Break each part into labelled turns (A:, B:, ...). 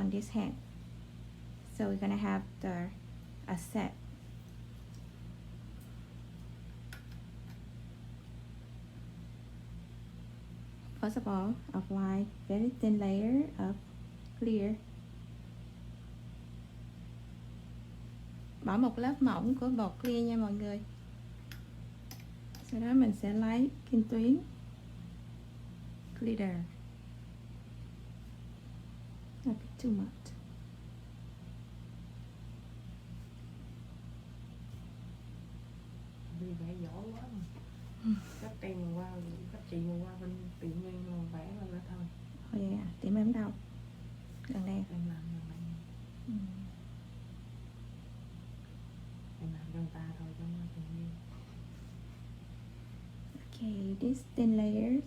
A: on this hand. So we're gonna have a set. First of all, apply very thin layer of clear. Bỏ một lớp mỏng của bột clear nha mọi người. Sau đó mình sẽ lấy kim tuyến glitter. A bit too much.
B: Vì vẽ giỏi quá mà. Các em mà qua, các chị mà qua bên tiệm em mà vẽ là ra thôi.
A: Ôi vậy à, tiệm em đâu? Gần đây.
B: Em làm gần đây. Em làm cho người ta thôi chứ không có tiệm em.
A: Okay, these thin layers.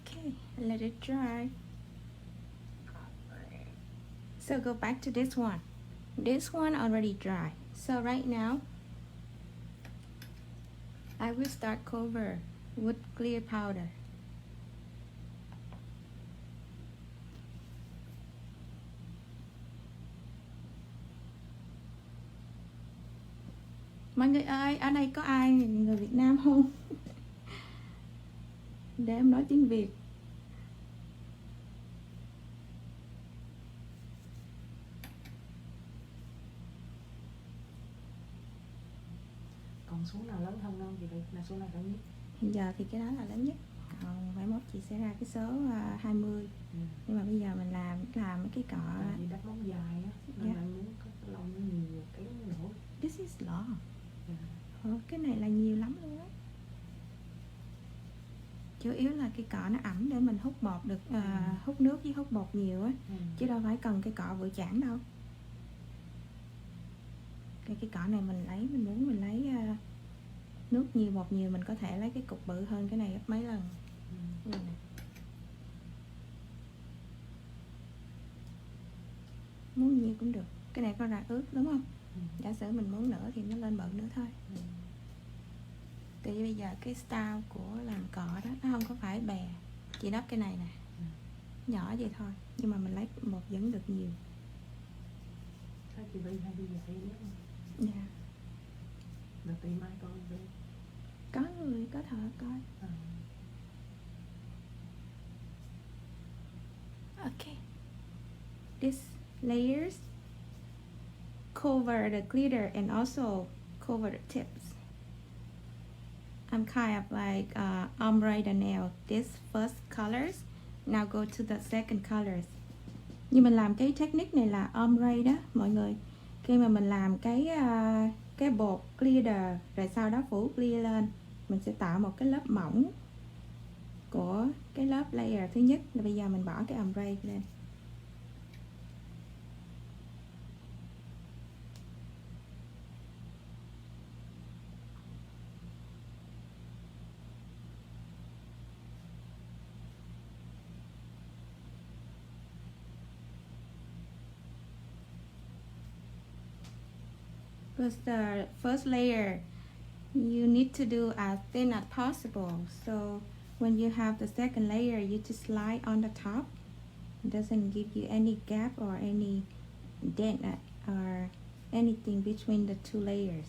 A: Okay, let it dry. So go back to this one. This one already dry. So right now, I will start cover with clear powder. Mọi người ơi, ở đây có ai người Việt Nam không? Để em nói tiếng Việt.
B: Còn số nào lớn hơn không thì là số nào lớn nhất?
A: Hiện giờ thì cái đó là lớn nhất. Còn mai mốt chị sẽ ra cái số 20. Nhưng mà bây giờ mình làm mấy cái cọ.
B: Chị đắp móng dài á, nên là muốn có cái lông nó nhiều cái nổi.
A: This is long. Cái này là nhiều lắm luôn á. Chủ yếu là cái cọ nó ẩm để mình hút bột được, hút nước với hút bột nhiều á. Chứ đâu phải cần cái cọ vừa chản đâu. Cái cọ này mình muốn lấy nước nhiều bột nhiều, mình có thể lấy cái cục bự hơn cái này gấp mấy lần. Muốn nhiều cũng được. Cái này có ra ướt đúng không? Giả sử mình muốn nữa thì nó lên bự nữa thôi. Tại vì bây giờ cái style của làm cọ đó nó không có phải bè. Chỉ đắp cái này nè, nhỏ vậy thôi. Nhưng mà mình lấy bột vẫn được nhiều.
B: Sao chị Vy hay đi dạy biết không?
A: Dạ.
B: Được tìm ai coi đi.
A: Có người có thợ coi. Okay. This layers cover the glitter and also cover the tips. I'm kind of like ombre the nail. This first colors. Now go to the second colors. Nhưng mình làm cái technique này là ombre đó mọi người. Khi mà mình làm cái bột glitter rồi sau đó phủ clear lên, mình sẽ tạo một cái lớp mỏng của cái lớp layer thứ nhất. Là bây giờ mình bỏ cái ombre lên. Because the first layer you need to do as thin as possible, so when you have the second layer you just slide on the top. It doesn't give you any gap or any dent or anything between the two layers.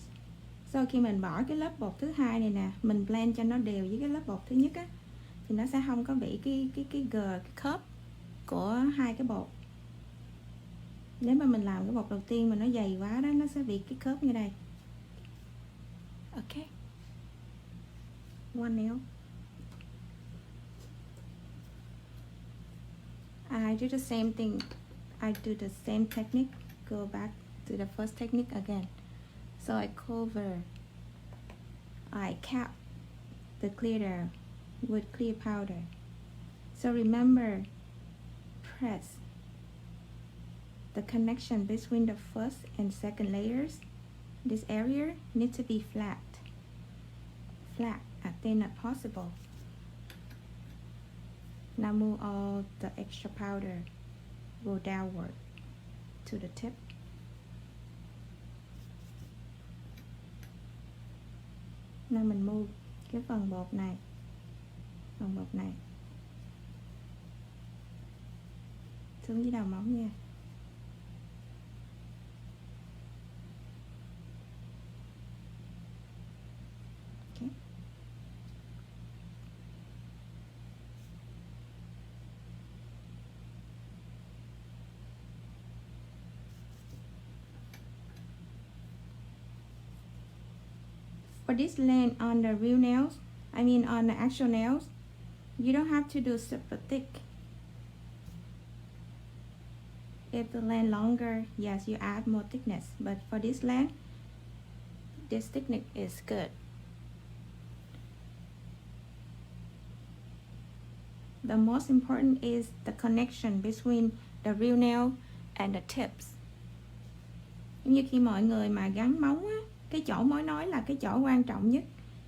A: Sau khi mình bỏ cái lớp bột thứ hai này nè, mình blend cho nó đều với cái lớp bột thứ nhất á, thì nó sẽ không có bị cái khớp của hai cái bột. Nếu mà mình làm cái bột đầu tiên mà nó dày quá đó, nó sẽ bị cái khớp như đây. Ok. One nail. I do the same thing. I do the same technique. Go back to the first technique again. So I cover, I cap the glitter with clear powder. So remember, press the connection between the first and second layers. This area needs to be flat as thin as possible. Now move all the extra powder, go downward to the tip. Now mình move cái phần bột này phần bột này xuống dưới đầu móng nha. Okay. For this line on the real nails, I mean on the actual nails, you don't have to do super thick. If the length longer, yes, you add more thickness. But for this length, this thickness is good. The most important is the connection between the real nail and the tips. Như khi mọi người mà gắn móng á, cái chỗ mối nối là cái chỗ quan trọng nhất,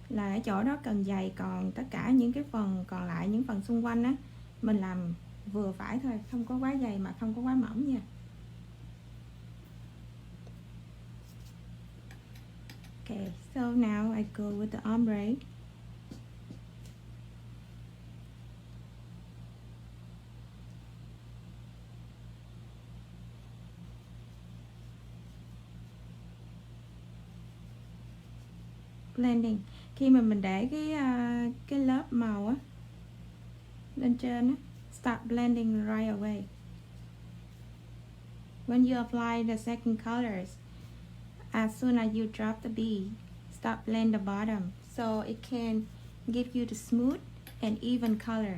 A: là cái chỗ đó cần dày, còn tất cả những cái phần còn lại, những phần xung quanh á, mình làm vừa phải thôi, không có quá dày mà không có quá mỏng nha. Okay, so now I go with the ombre. Blending. Khi mà mình để cái lớp màu á lên trên á, start blending right away. When you apply the second colors, as soon as you drop the bead, start blend the bottom so it can give you the smooth and even color.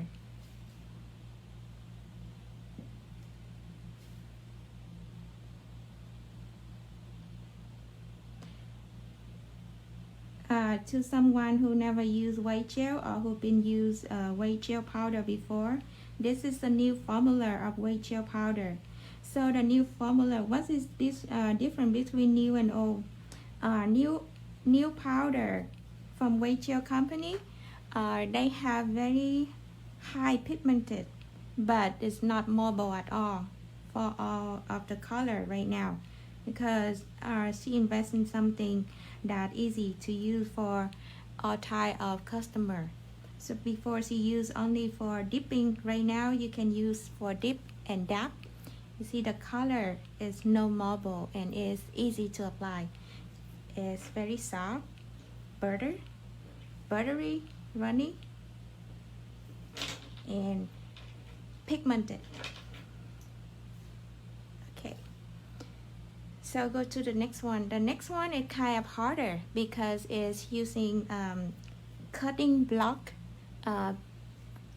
A: To someone who never used white gel or who been used white gel powder before, this is the new formula of white gel powder. So the new formula, what is this difference between new and old? New powder from white gel company, they have very high pigmented, but it's not mobile at all for all of the color right now, because she invests in something that easy to use for all type of customer. So before she used only for dipping, right now you can use for dip and dab. You see the color is no mobile and is easy to apply. It's very soft, buttery, runny, and pigmented. Okay, so go to the next one. The next one is kind of harder because it's using cutting block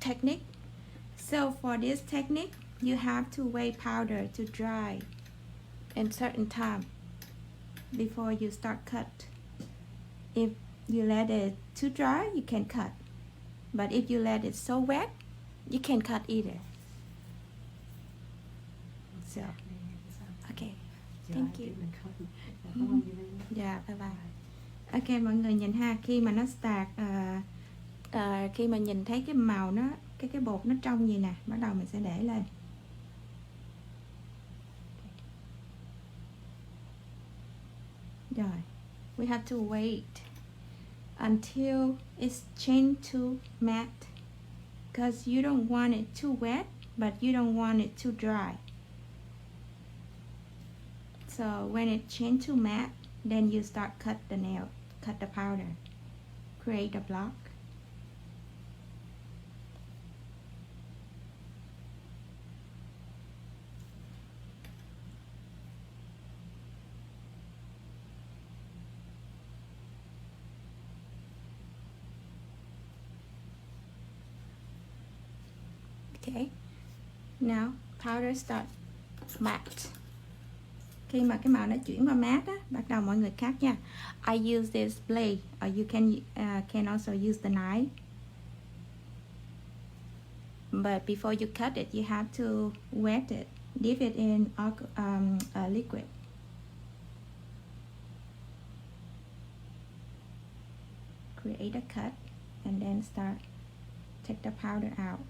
A: technique. So for this technique, you have to wait powder to dry in certain time before you start cut. If you let it too dry, you can cut. But if you let it so wet, you can cut either. So, okay, thank you. Yeah, bye bye. Ok, mọi người nhìn ha, khi mà nó start, khi mà nhìn thấy cái màu nó, cái bột nó trong gì nè, bắt đầu mình sẽ để lên. Rồi, we have to wait until it's changed to matte, because you don't want it too wet, but you don't want it too dry. So when it changed to matte, then you start cut the nail, cut the powder, create a block. Okay, now powder start matte. Khi mà cái màu nó chuyển qua matte á, bắt đầu mọi người cắt nha. I use this blade, or you can also use the knife. But before you cut it, you have to wet it, dip it in liquid. Create a cut and then start take the powder out.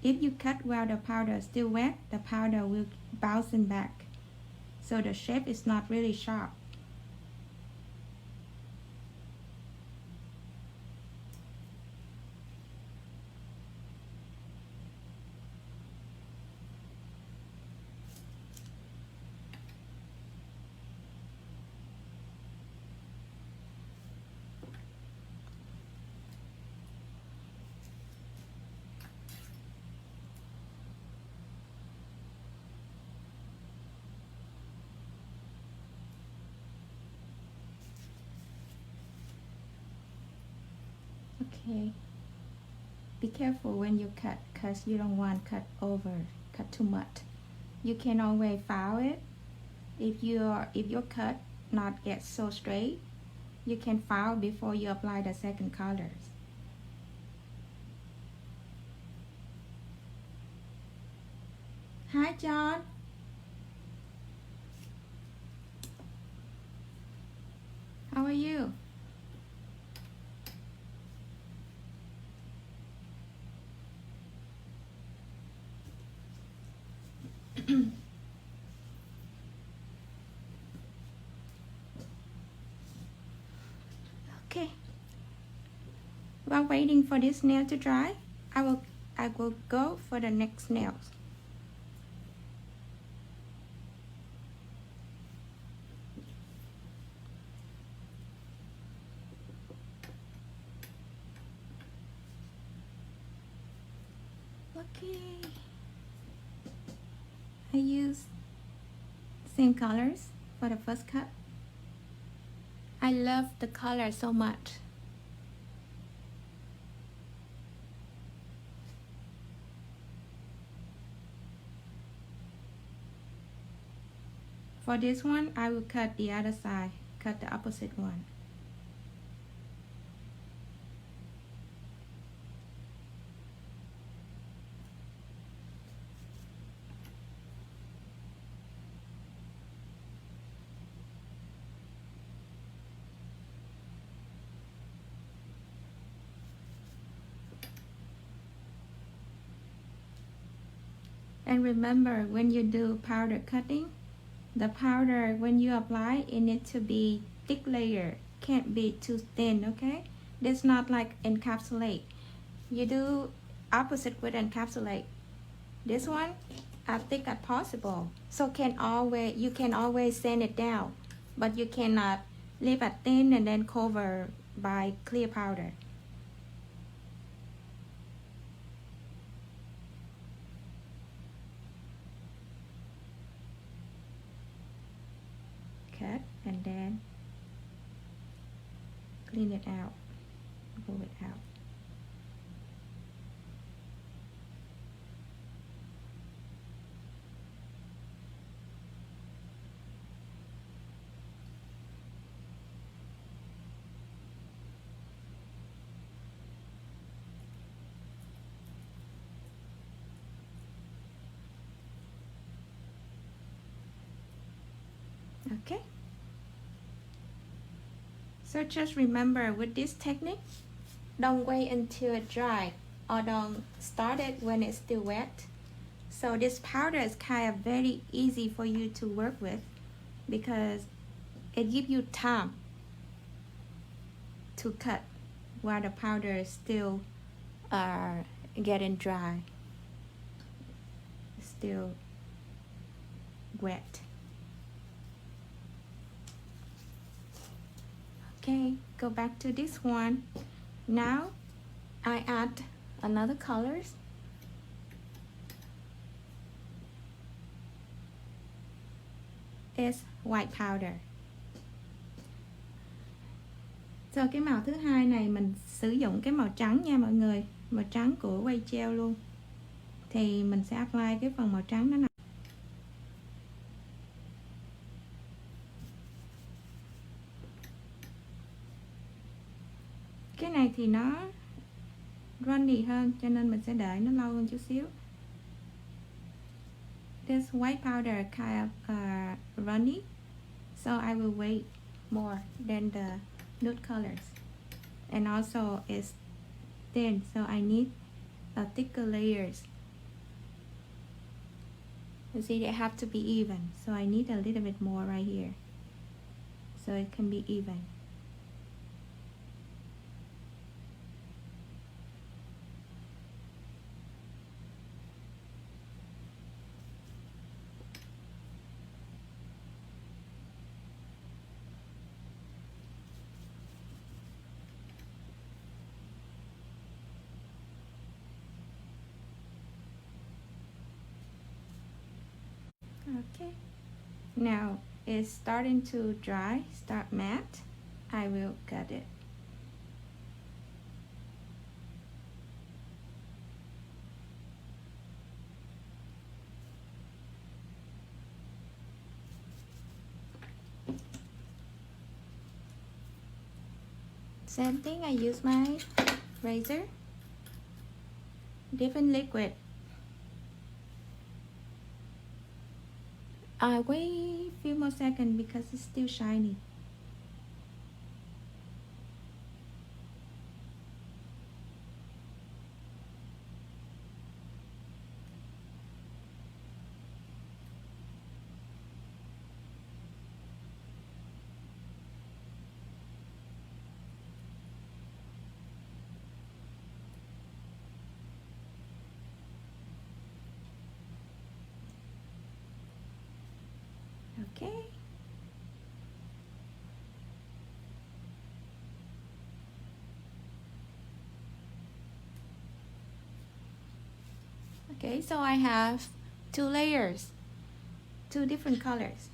A: If you cut while the powder is still wet, the powder will bounce back, so the shape is not really sharp. Okay. Be careful when you cut because you don't want cut too much. You can always file it. If your cut not get so straight, you can file before you apply the second colors. Hi John. How are you? Okay. While waiting for this nail to dry, I will go for the next nails. Okay. I use same colors for the first cut. I love the color so much. For this one, I will cut the other side, cut the opposite one. And remember, when you do powder cutting, the powder, when you apply, it needs to be thick layer. Can't be too thin, okay? That's not like encapsulate. You do opposite with encapsulate. This one, as thick as possible. So you can always sand it down, but you cannot leave it thin and then cover by clear powder. Cut and then clean it out, pull it out. Okay. So just remember, with this technique, don't wait until it dry or don't start it when it's still wet. So this powder is kind of very easy for you to work with because it gives you time to cut while the powder is still getting dry, still wet. Okay, go back to this one. Now I add another colors. Is white powder. Cho cái màu thứ hai này mình sử dụng cái màu trắng nha mọi người, màu trắng của quay treo luôn. Thì mình sẽ apply cái phần màu trắng đó nè. Cái này thì nó runny hơn cho nên mình sẽ đợi nó lâu hơn chút xíu. This white powder kind of runny, so I will wait more than the nude colors. And also it's thin, so I need a thicker layers. You see, they have to be even, so I need a little bit more right here, so it can be even. Okay, now it's starting to dry, start matte. I will cut it. Same thing, I use my razor, different liquid. I wait a few more seconds because it's still shiny. Okay. Okay, so I have 2 layers, 2 different colors.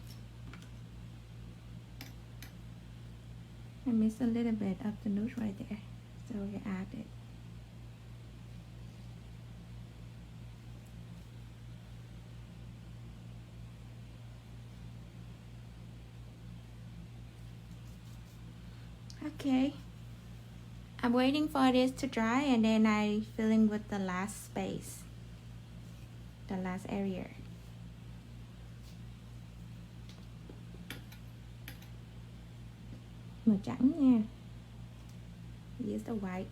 A: I missed a little bit of the nude right there, so we add it. Okay, I'm waiting for this to dry and then I filling with the last space, the last area. Màu trắng nha. Use the white.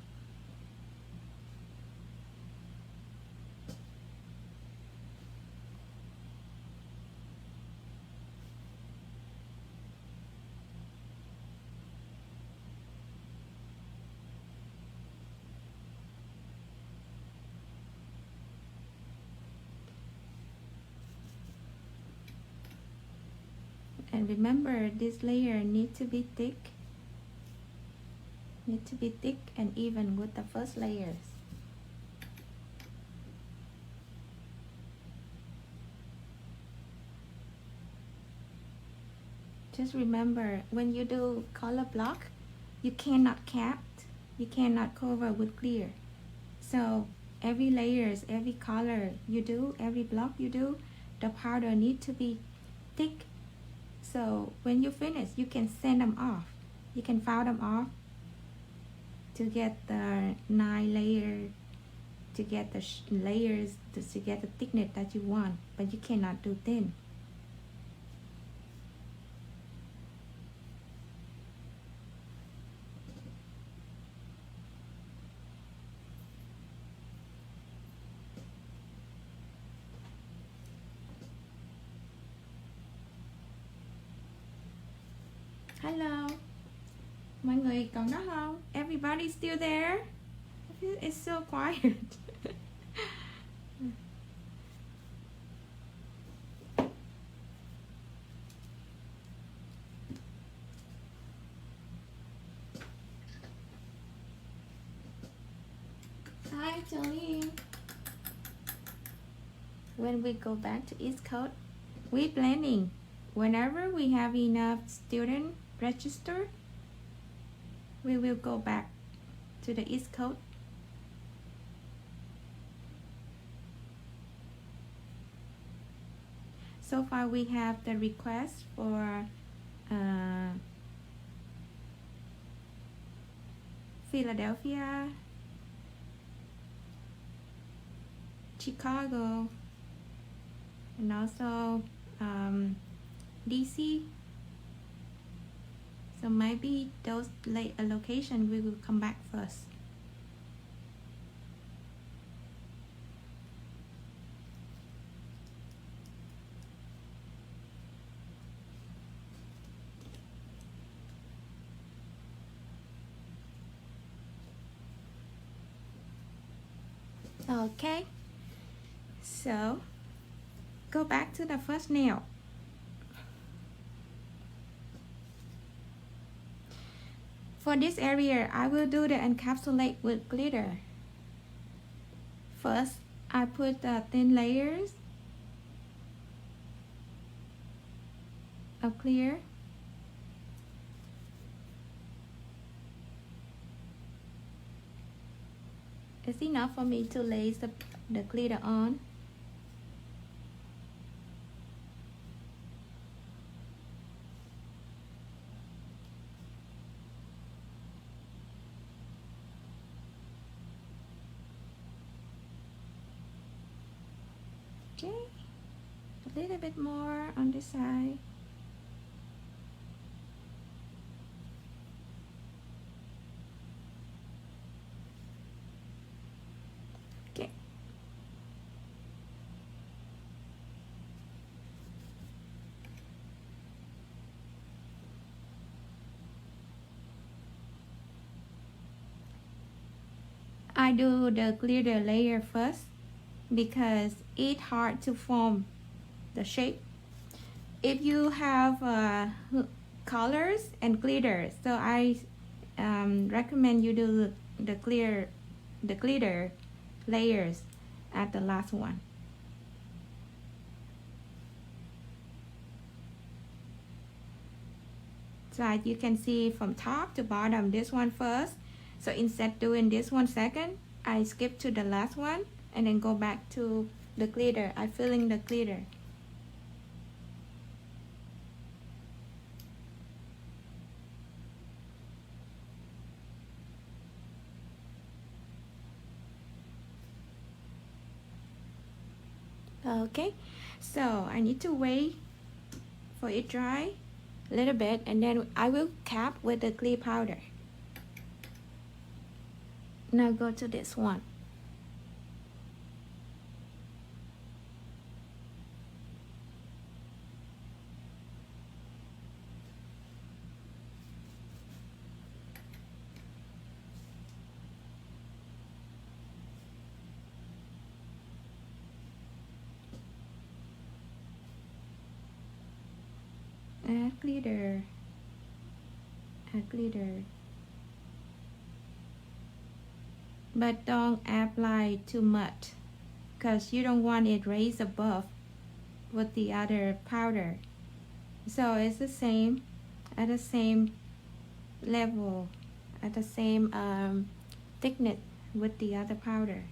A: And remember, this layer needs to be thick. Need to be thick and even with the first layers. Just remember, when you do color block, you cannot cap, you cannot cover with clear. So every layers, every color you do, every block you do, the powder need to be thick. So when you finish, you can send them off. You can file them off to get the 9 layer, to get the layers, to get the thickness that you want, but you cannot do thin. Hello, mọi người còn đó không? Everybody still there? It's so quiet. Hi, Tony. When we go back to East Coast, we planning. Whenever we have enough student register, we will go back to the East Coast. So far we have the request for Philadelphia, Chicago, and also DC. So maybe those locations we will come back first. Okay, so go back to the first nail. For this area, I will do the encapsulate with glitter. First, I put the thin layers of clear. It's enough for me to lay the glitter on. Okay, a little bit more on this side. Okay. I do the glitter layer first because it's hard to form the shape. If you have colors and glitter, so I recommend you do the glitter layers at the last one. So as you can see from top to bottom, this one first. So instead doing this one second, I skip to the last one and then go back to the glitter. I fill in the glitter. Okay, so I need to wait for it dry a little bit, and then I will cap with the clear powder. Now go to this one. Add glitter. Add glitter. But don't apply too much because you don't want it raised above with the other powder. So it's the same, at the same level, at the same thickness with the other powder.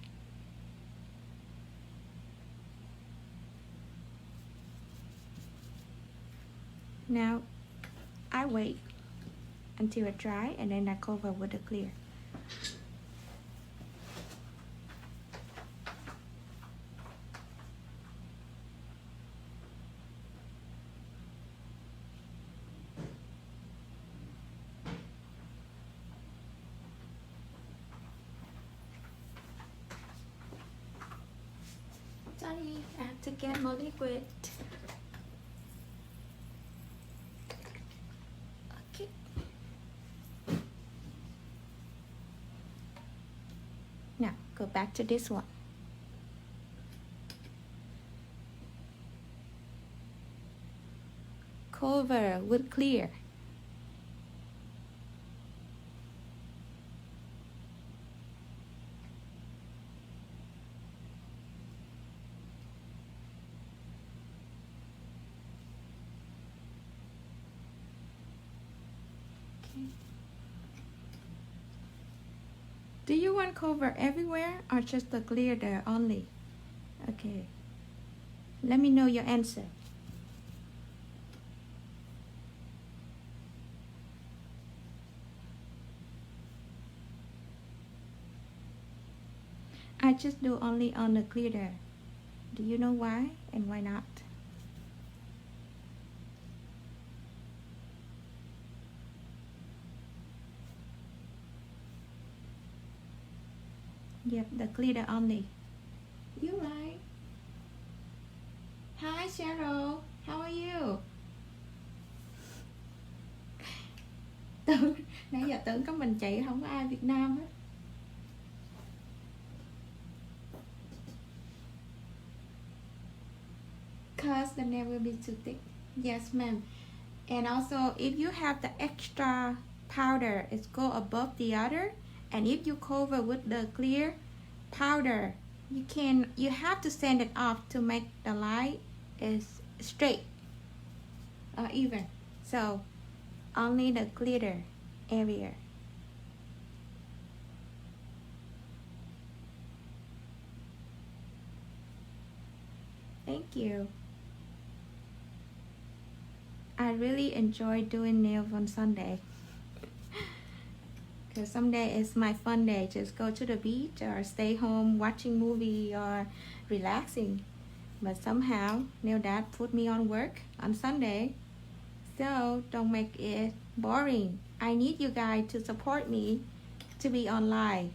A: Now I wait until it dry and then I cover with the clear. Sorry, I have to get more liquid. Okay. Now go back to this one. Cover with clear. Do you want cover everywhere or just the clear there only? Okay. Let me know your answer. I just do only on the glitter. Do you know why and why not? Yep, the glitter only. You right. Hi Cheryl, how are you? Nãy giờ tưởng có mình chị, không có ai Việt Nam hết. Cause the nail will be too thick. Yes, ma'am. And also, if you have the extra powder, it's go above the other. And if you cover with the clear powder, you have to sand it off to make the line is straight or even. So only the glitter area. Thank you. I really enjoy doing nails on Sunday. Because someday it's my fun day. Just go to the beach or stay home watching movie or relaxing. but somehow nail dad put me on work on Sunday. So don't make it boring. I need you guys to support me to be online.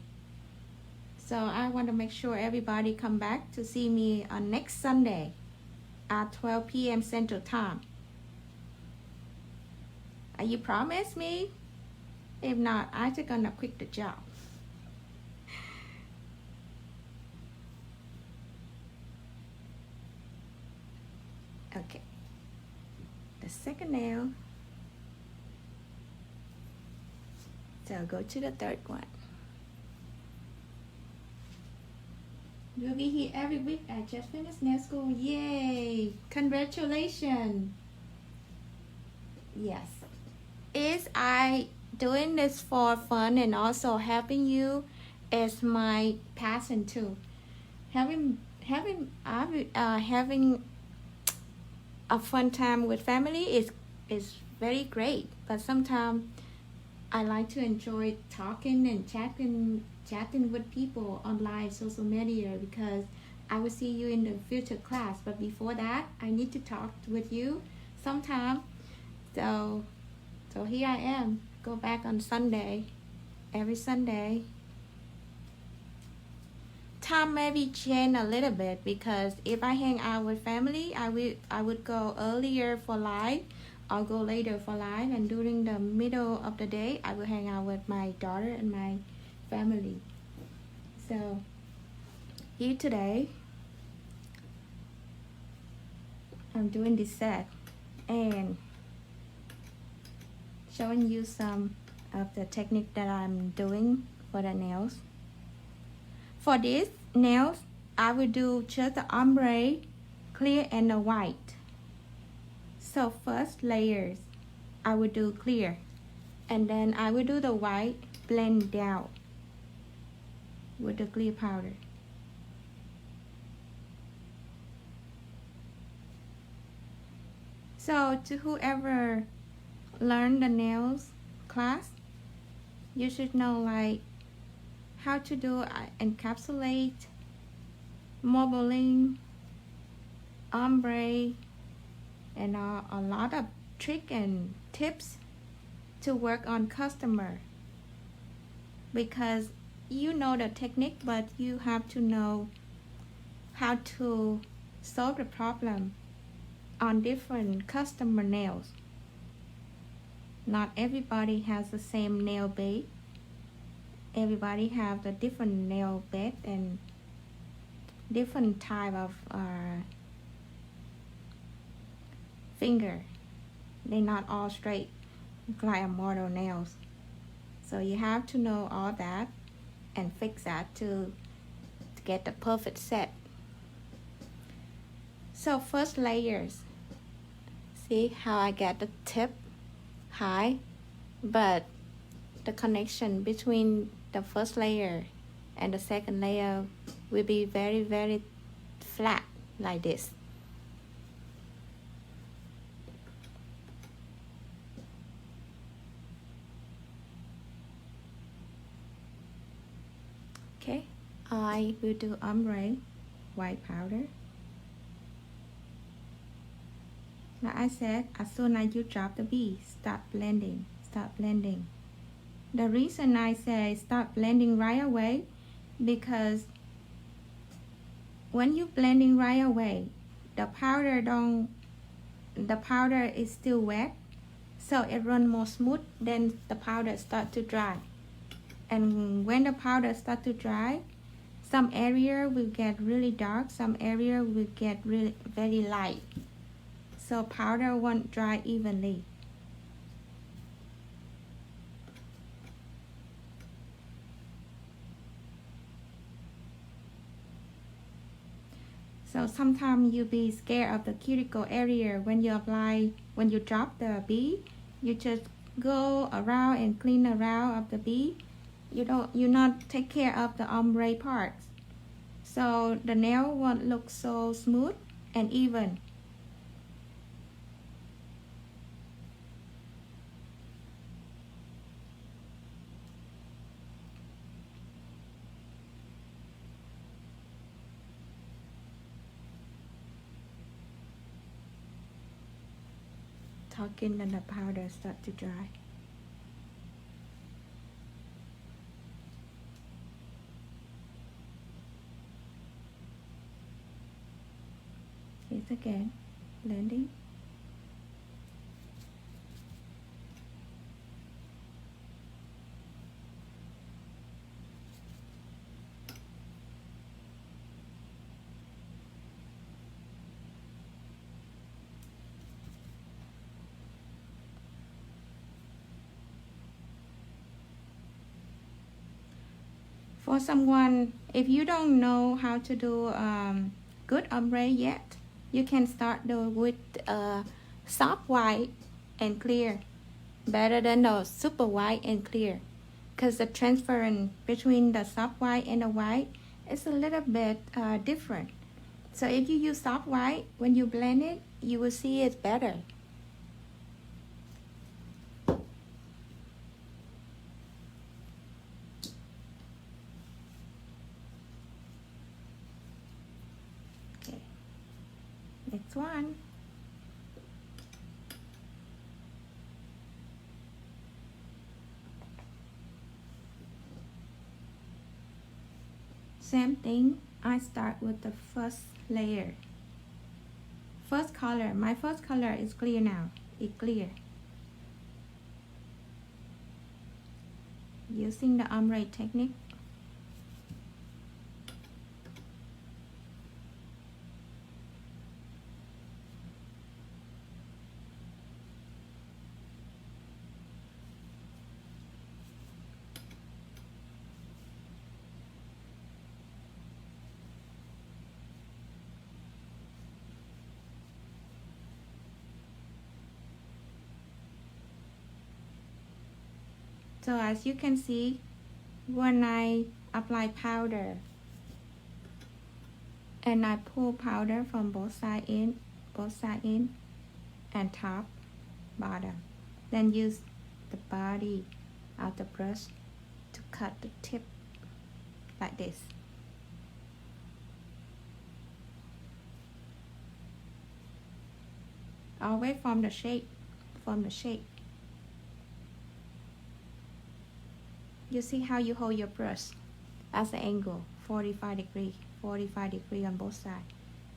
A: So I want to make sure everybody come back to see me on next Sunday at 12 p.m. Central Time. Are you promise me? If not, I'm just gonna quit the job. Okay. The second nail. So go to the third one. You'll be here every week. I just finished nail school. Yay! Congratulations. Yes. Is I doing this for fun and also helping you is my passion too. Having a fun time with family is very great, but sometimes I like to enjoy talking and chatting with people online, social media, because I will see you in the future class. But before that, I need to talk with you sometime. So here I am. Go back on Sunday, every Sunday. Time maybe change a little bit, because if I hang out with family, I would go earlier for live. I'll go later for live, and during the middle of the day, I will hang out with my daughter and my family. So here today, I'm doing this set and showing you some of the technique that I'm doing for the nails. For these nails, I will do just the ombre, clear, and the white. So first layers, I will do clear, and then I will do the white, blend down with the clear powder. So to whoever learned the nails class, you should know like how to do encapsulate, modeling, ombre, and a lot of trick and tips to work on customer, because you know the technique, but you have to know how to solve the problem on different customer nails. Not everybody has the same nail bed. Everybody have the different nail bed and different type of finger. They're not all straight like a model nails. So you have to know all that and fix that to get the perfect set. So first layers, see how I get the tip high, but the connection between the first layer and the second layer will be very, very flat like this. Okay, I will do ombre, white powder. Like I said, as soon as you drop the bead, start blending, start blending. The reason I say start blending right away, because when you blending right away, the powder is still wet, so it run more smooth. Then the powder start to dry, and when the powder start to dry, some area will get really dark, some area will get really very light. So powder won't dry evenly. So sometimes you be scared of the cuticle area when you drop the bead. You just go around and clean around of the bead. You not take care of the ombre parts. So the nail won't look so smooth and even. talking and the powder start to dry. It's again blending. For someone, if you don't know how to do good ombre yet, you can start with soft white and clear, better than the super white and clear, because the transference between the soft white and the white is a little bit different. So if you use soft white, when you blend it, you will see it's better. Next one. Same thing, I start with the first layer. First color, my first color is clear now. It's clear. Using the ombre technique. So as you can see, when I apply powder and I pull powder from both sides in and top, bottom, then use the body of the brush to cut the tip like this. Always from the shape. You see how you hold your brush as an angle, 45 degree on both sides.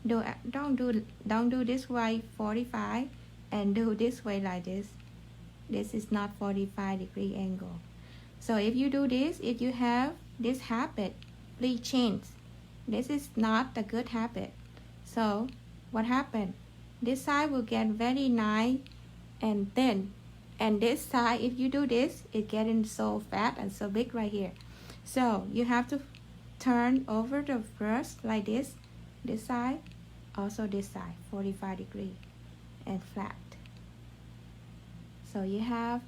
A: Don't do this way 45 and do this way like this. This is not 45 degree angle. So if you do this, if you have this habit, please change. This is not a good habit. So what happened? This side will get very nice and thin. And this side, if you do this, it's getting so fat and so big right here. So you have to turn over the brush like this side, also this side, 45 degree and flat. So you have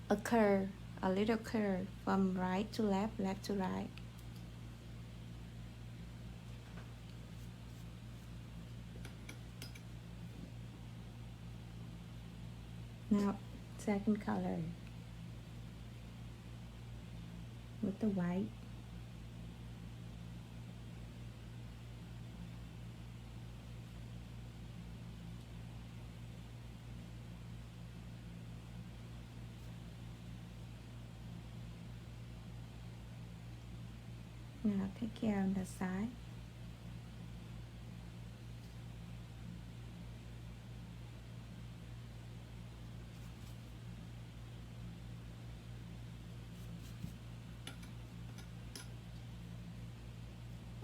A: a curve, a little curve from right to left, left to right. Now, second color with the white. Now take care on the side.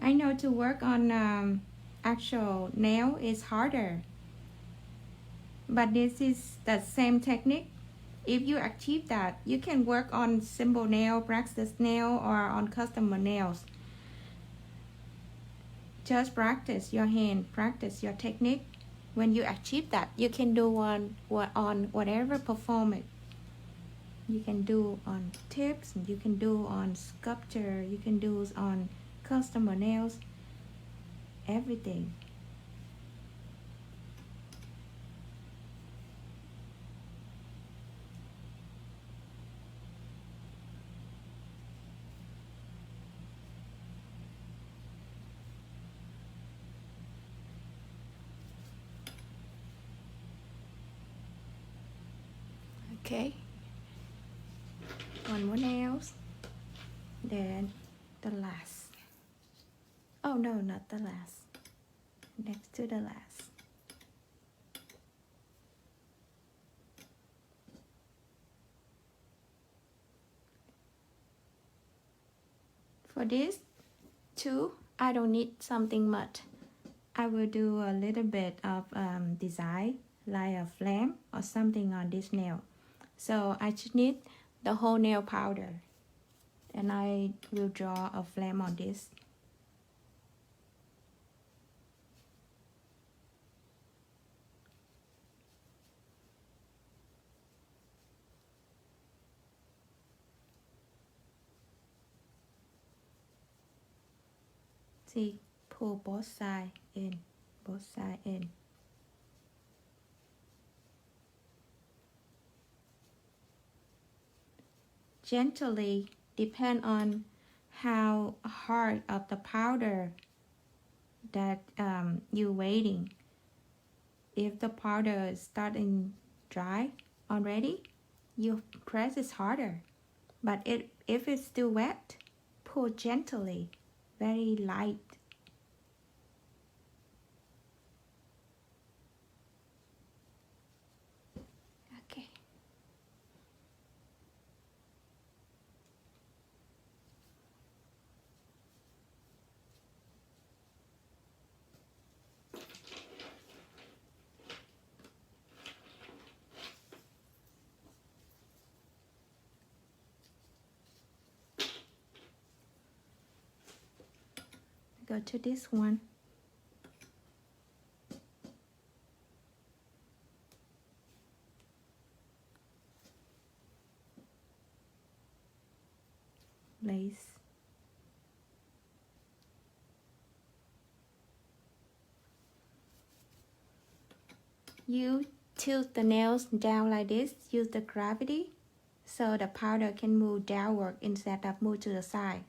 A: I know to work on actual nail is harder, but this is the same technique. If you achieve that, you can work on simple nail, practice nail, or on customer nails. Just practice your hand, practice your technique. When you achieve that, you can do on whatever performance. You can do on tips, you can do on sculpture, you can do on customer nails, everything. Okay, one more nails, then the last. Oh no, not the last, next to the last. For this two, I don't need something much. I will do a little bit of design like a flame or something on this nail. So I just need the whole nail powder, and I will draw a flame on this. See, pull both sides in, both sides in. Gently, depend on how hard of the powder that you're waiting. If the powder is starting dry already, you press it harder. But if it's still wet, pull gently, very light. Okay. Go to this one. Lace. You tilt the nails down like this, use the gravity, so the powder can move downward instead of move to the side.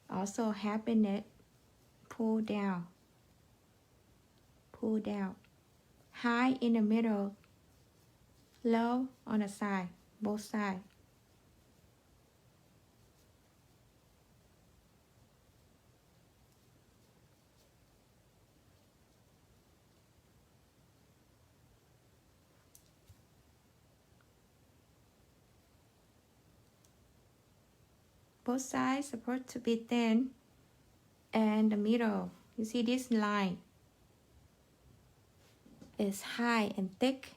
A: Also happen it, pull down, high in the middle, low on the side, both sides. Both sides supposed to be thin, and the middle, you see this line is high and thick.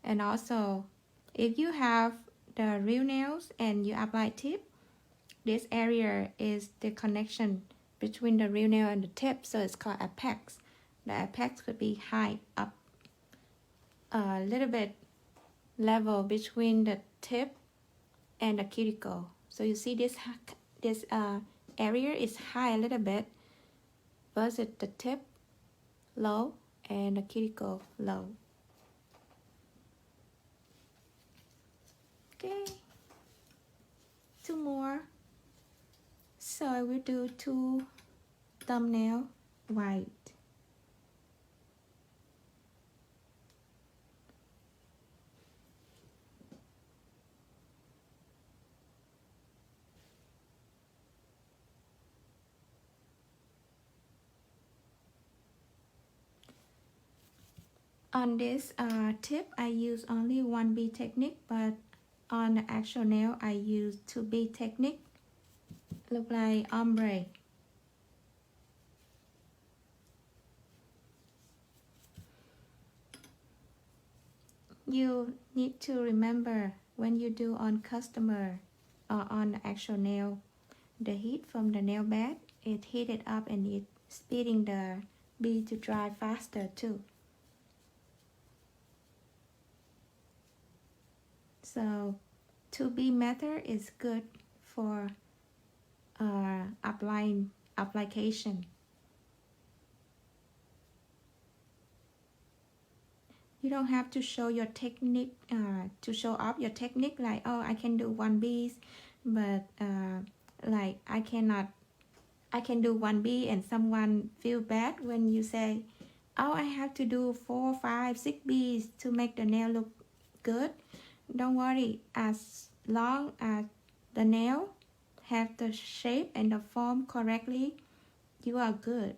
A: And also, if you have the real nails and you apply tip, this area is the connection between the real nail and the tip, so it's called apex. The apex could be high up, a little bit level between the tip and the cuticle. So you see this area is high a little bit versus the tip low and the cuticle low. Okay, two more. So I will do two thumbnail white. On this tip, I use only 1B technique, but on the actual nail, I use 2B technique. Look like ombre. You need to remember when you do on customer or on the actual nail, the heat from the nail bed, it heated up and it speeding the bee to dry faster too. So 2B method is good for application. You don't have to show your technique, to show off your technique like, oh, I can do 1B, but like I can do 1B and someone feel bad when you say, oh, I have to do 4, 5, 6 beads to make the nail look good. Don't worry, as long as the nail have the shape and the form correctly, you are good.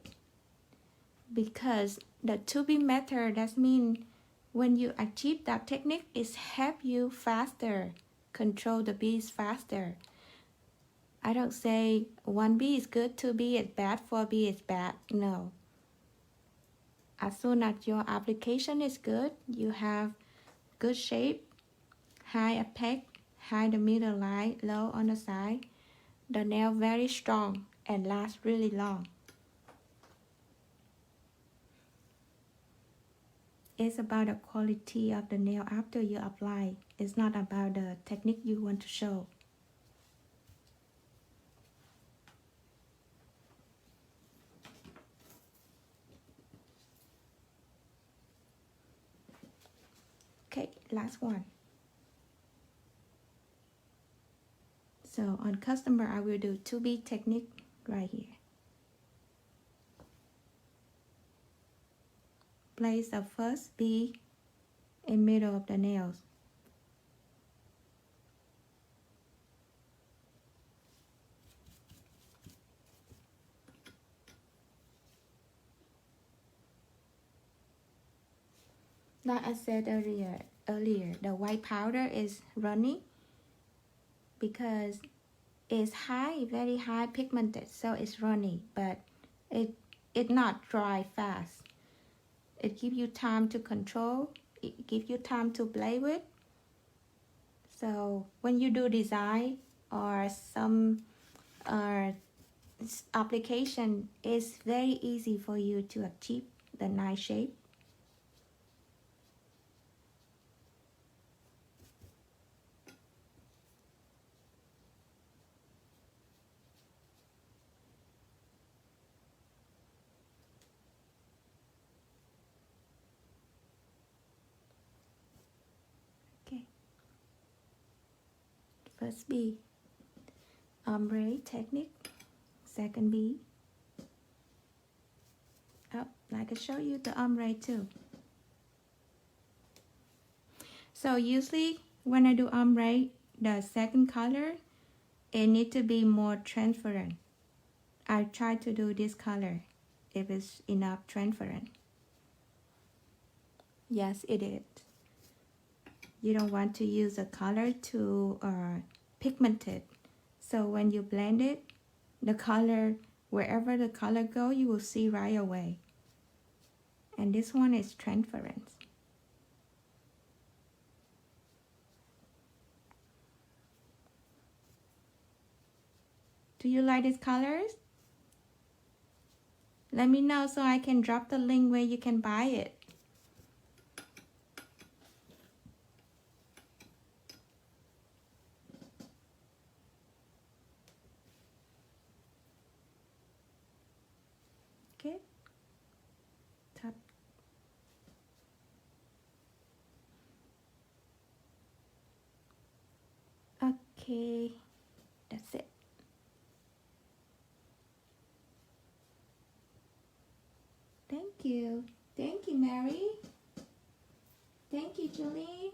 A: Because the 2 bead method, that means when you achieve that technique, it help you faster, control the beads faster. I don't say 1 bead is good, 2 bead is bad, 4 bead is bad. No. As soon as your application is good, you have good shape, high apex, high the middle line, low on the side, the nail very strong and lasts really long. It's about the quality of the nail after you apply. It's not about the technique you want to show. Okay, last one. So on customer, I will do 2 bead technique right here. Place the first bead in middle of the nails. Like I said earlier, the white powder is runny because it's high, very high pigmented, so it's runny, but it not dry fast. It gives you time to control, it gives you time to play with. So when you do design or some application, it's very easy for you to achieve the nice shape. Okay. First bead, ombre technique. Second bead. Oh, I can show you the ombre too. So usually when I do ombre, the second color, it needs to be more transparent. I try to do this color if it's enough transparent. Yes, it is. You don't want to use a color too pigmented. So when you blend it, the color, wherever the color go, you will see right away. And this one is transparent. Do you like these colors? Let me know so I can drop the link where you can buy it. Okay. Top. Okay. That's it. Thank you. Thank you, Mary. Thank you, Julie.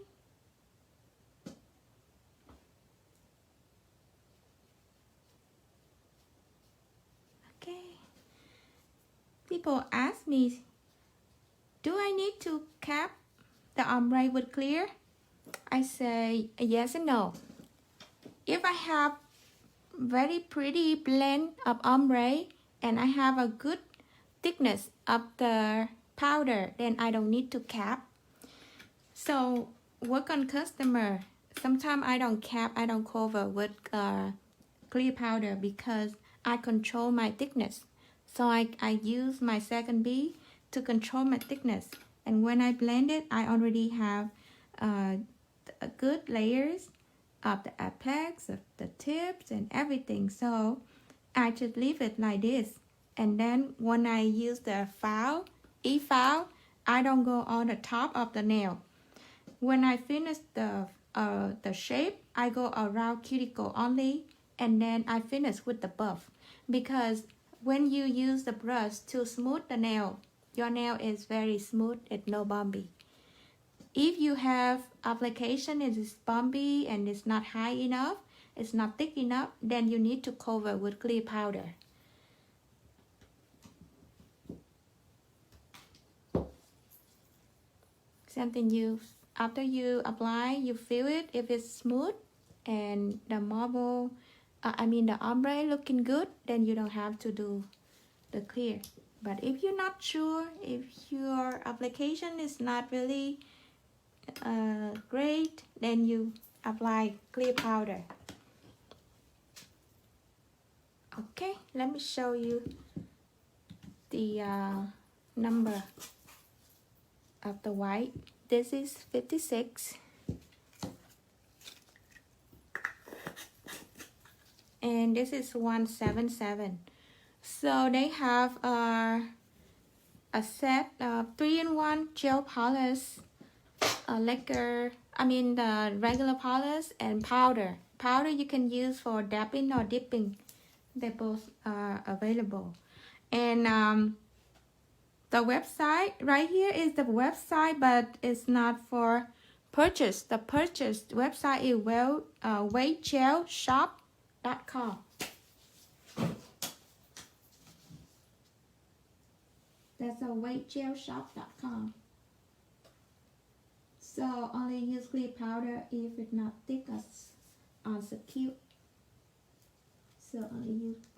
A: Okay. People ask me, do I need to cap the ombre with clear? I say yes and no. If I have very pretty blend of ombre and I have a good thickness of the powder, then I don't need to cap. So work on customer. Sometimes I don't cap, I don't cover with clear powder because I control my thickness. So I use my second bead to control my thickness. And when I blend it, I already have good layers of the apex, of the tips and everything. So I just leave it like this. And then when I use the file, e-file, I don't go on the top of the nail. When I finish the shape, I go around cuticle only, and then I finish with the buff. Because when you use the brush to smooth the nail, your nail is very smooth, it's no bumpy. If you have application and it's bumpy and it's not high enough, it's not thick enough, then you need to cover with clear powder. Something after you apply, you feel it. If it's smooth and the marble, the ombre looking good, then you don't have to do the clear. But if you're not sure, if your application is not really great, then you apply clear powder. Okay, let me show you the number of the white. This is 56. And this is 177. So they have a set of 3-in-1 gel polish, the regular polish, and powder. Powder you can use for dapping or dipping. They both are available. And the website right here is the website, but it's not for purchase. The purchase website is weightgelshop.com. That's a weightgelshop.com. So only use clear powder if it's not thick or secure. So only use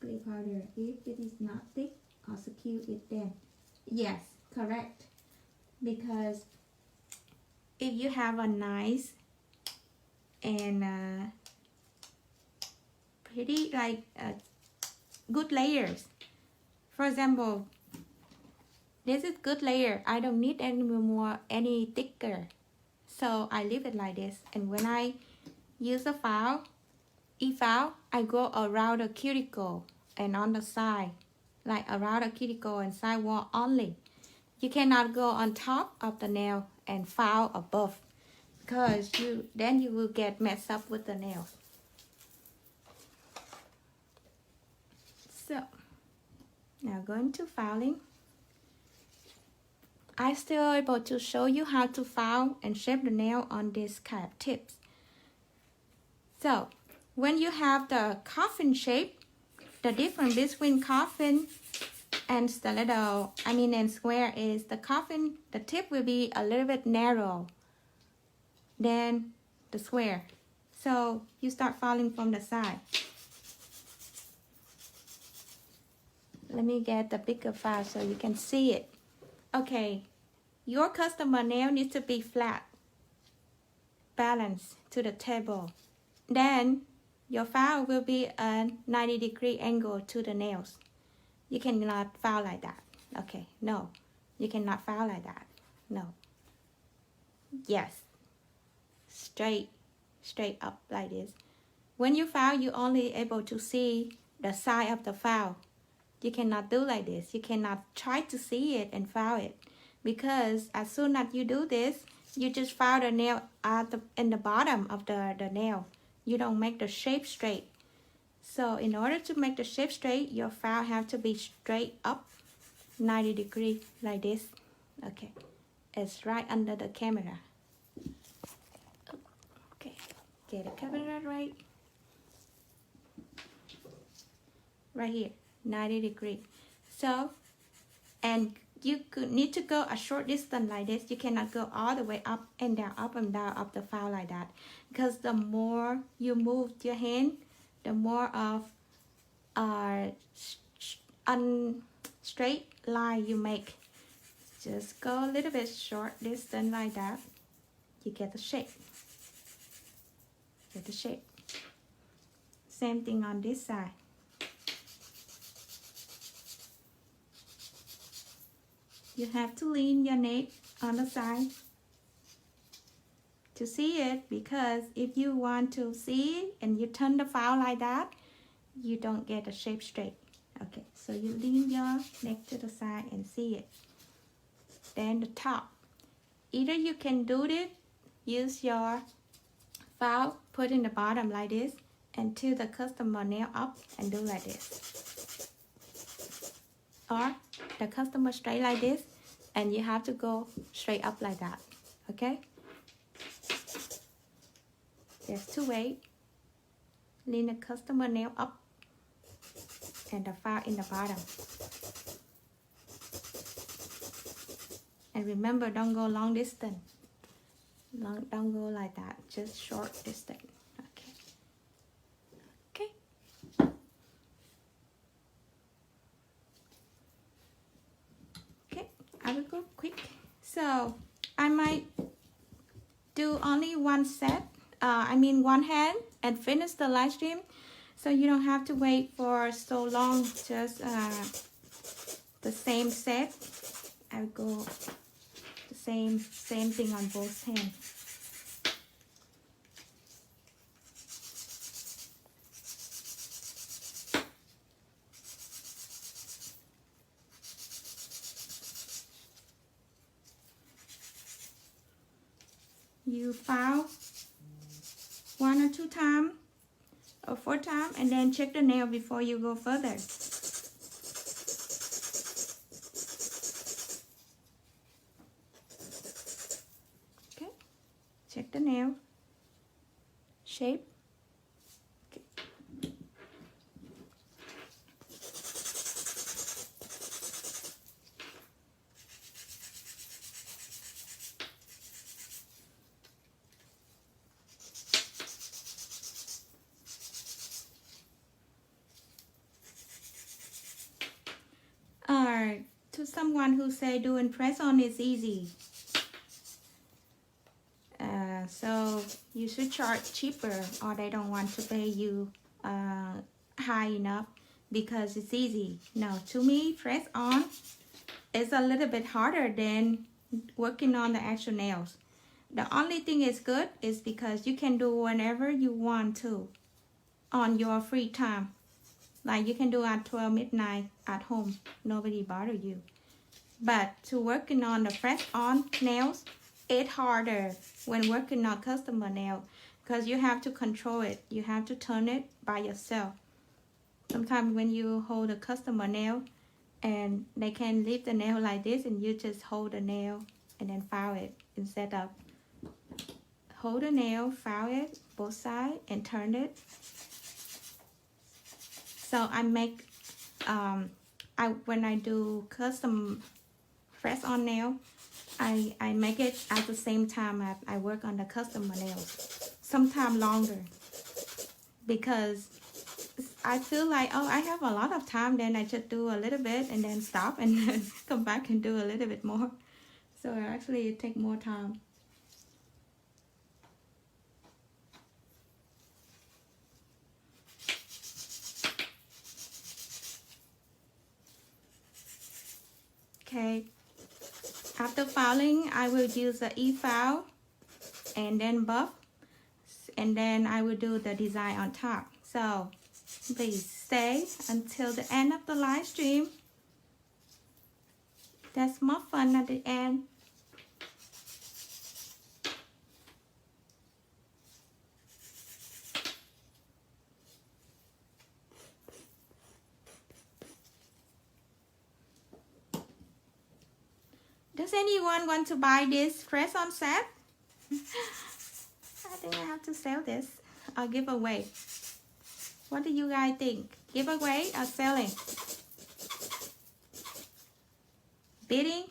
A: clear powder if it is not thick or secure it then. Yes, correct. Because if you have a nice and pretty good layers, for example, this is good layer. I don't need any thicker, so I leave it like this. And when I use a file, e-file, I go around the cuticle and on the side, like around the cuticle and side wall only. You cannot go on top of the nail and file above, because then you will get messed up with the nail. So now going to filing. I still able to show you how to file and shape the nail on this kind of tips. So when you have the coffin shape, the difference between coffin and stiletto, and square, is the coffin, the tip will be a little bit narrow than the square. So you start filing from the side. Let me get the bigger file so you can see it. Okay, your customer nail needs to be flat, balanced to the table. Then your file will be a 90-degree angle to the nails. You cannot file like that. Okay, no. You cannot file like that. No. Yes. Straight up like this. When you file, you only able to see the side of the file. You cannot do like this. You cannot try to see it and file it. Because as soon as you do this, you just file the nail in the bottom of the nail. You don't make the shape straight. So in order to make the shape straight, your file have to be straight up 90 degrees like this. Okay, it's right under the camera. Okay, get the camera right. Right here, 90 degrees. So, and you could need to go a short distance like this. You cannot go all the way up and down of the file like that. Because the more you move your hand, the more of a straight line you make. Just go a little bit short distance like that. You get the shape. Get the shape. Same thing on this side. You have to lean your neck on the side to see it, because if you want to see it and you turn the file like that, you don't get the shape straight. Okay, so you lean your neck to the side and see it. Then the top. Either you can do this, use your file, put in the bottom like this, and till the customer nail up and do like this. or the customer straight like this, and you have to go straight up like that. Okay, there's two ways. Lean the customer nail up and the file in the bottom. And remember, don't go long distance. Don't go like that, just short distance. Okay. Okay, I will go quick. So I might do only one set, one hand, and finish the live stream. So you don't have to wait for so long, just the same set. I'll go the same thing on both hands. You file 1 or 2 times or 4 times, and then check the nail before you go further. Okay, check the nail shape. Okay. To someone who say doing press on is easy, so you should charge cheaper, or they don't want to pay you high enough because it's easy. No, to me, press on is a little bit harder than working on the actual nails. The only thing is good is because you can do whenever you want to on your free time. Like you can do at 12 midnight at home, nobody bother you. But to working on the press on nails, it's harder when working on customer nail because you have to control it. You have to turn it by yourself. Sometimes when you hold a customer nail and they can leave the nail like this, and you just hold the nail and then file it instead of hold the nail, file it both sides and turn it. So I make, when I do custom press on nail, I make it at the same time as I work on the customer nails, sometimes longer, because I feel like, oh, I have a lot of time, then I just do a little bit and then stop and then come back and do a little bit more. So actually it takes more time. Okay, after filing, I will use the e-file and then buff, and then I will do the design on top. So please stay until the end of the live stream. That's more fun at the end. Does anyone want to buy this press-on set? I think I have to sell this or give away. What do you guys think? Give away or selling? Bidding?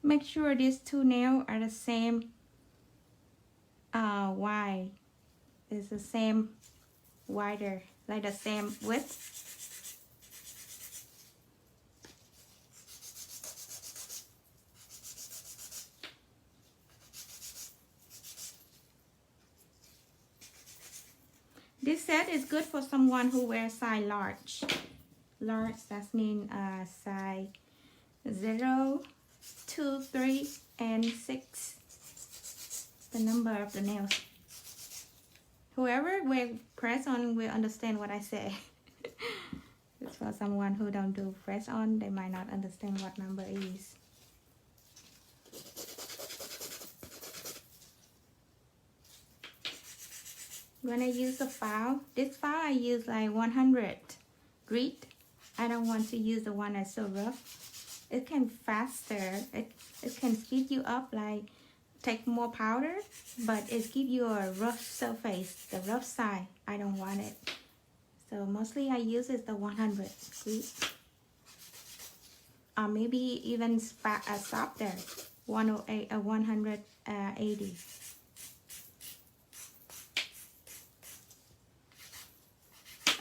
A: Make sure these two nails are the same wide. It's the same wider, like the same width. This set is good for someone who wears size large. Large, that means size 0, 2, 3, and 6. The number of the nails. whoever will press on will understand what I say. It's for someone who don't do press on, they might not understand what number is. When I use a file, this file I use like 100 grit. I don't want to use the one that's so rough. It can faster, it can speed you up, like take more powder, but it give you a rough surface, the rough side. I don't want it. So mostly I use is the 100 grit. Or maybe even softer, 108 or 180.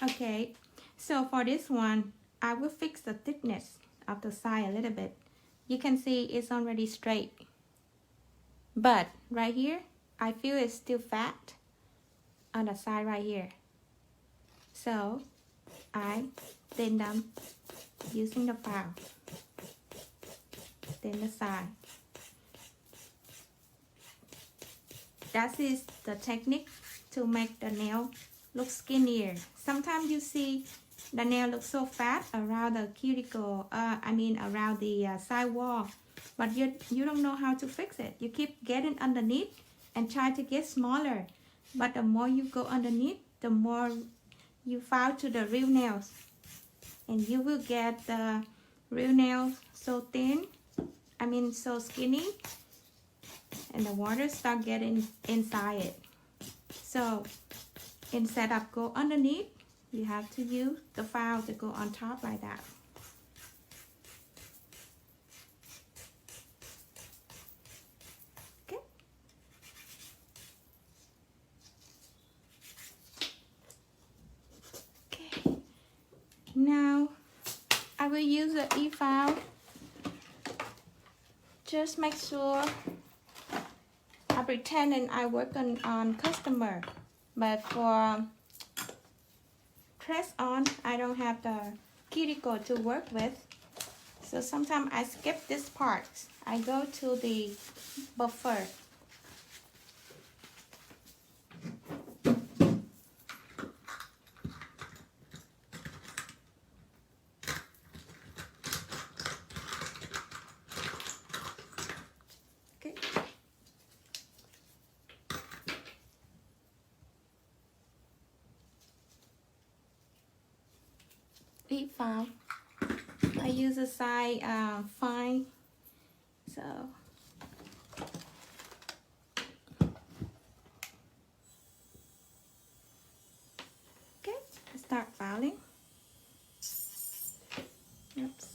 A: Okay, so for this one, I will fix the thickness of the side a little bit. You can see it's already straight. But right here, I feel it's still fat on the side right here. So I thin them using the file. Thin the side. That is the technique to make the nail look skinnier. Sometimes you see the nail looks so fat around the cuticle, around the side wall, but you don't know how to fix it. You keep getting underneath and try to get smaller, but the more you go underneath, the more you fall to the real nails, and you will get the real nails so thin, so skinny, and the water start getting inside it. So instead of go underneath, you have to use the file to go on top like that. Okay. Okay. Now I will use the e-file. Just make sure I pretend and I work on customer, but for press on, I don't have the cuticle to work with, so sometimes I skip this part. I go to the buffer. Okay. E-file. I use a size fine, so okay, start filing. Oops.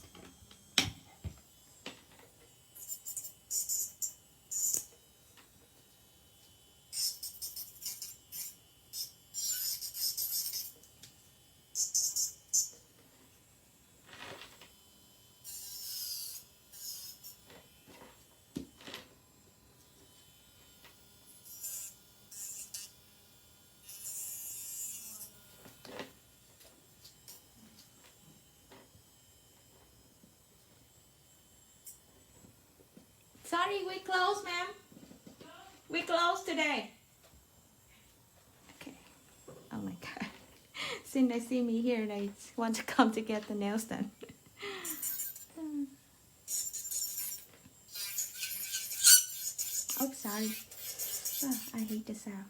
A: Sorry, we closed, ma'am. We closed today. Okay. Oh my God. Since they see me here, they want to come to get the nails done. Oh, sorry. Oh, I hate the sound.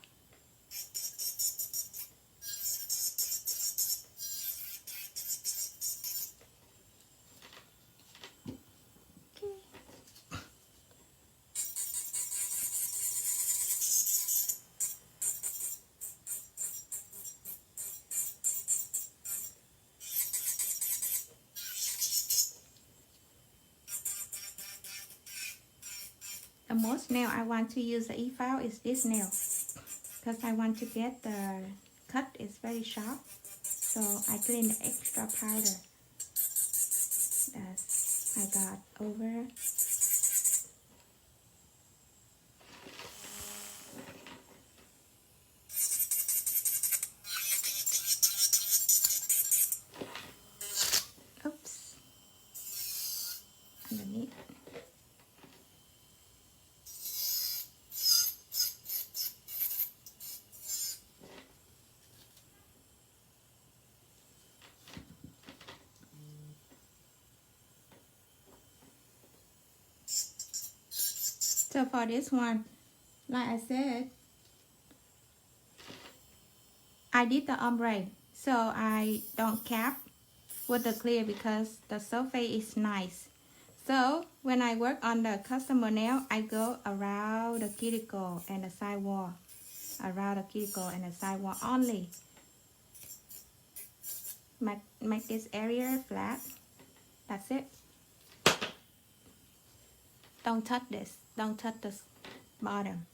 A: The most nail I want to use the e-file is this nail, because I want to get the cut is very sharp, so I clean the extra powder that I got over. Oops, underneath. So for this one, like I said, I did the ombre, so I don't cap with the clear because the surface is nice. So when I work on the customer nail, I go around the cuticle and the side wall, around the cuticle and the side wall only. Make this area flat. That's it. Don't touch this. Don't touch the bottom.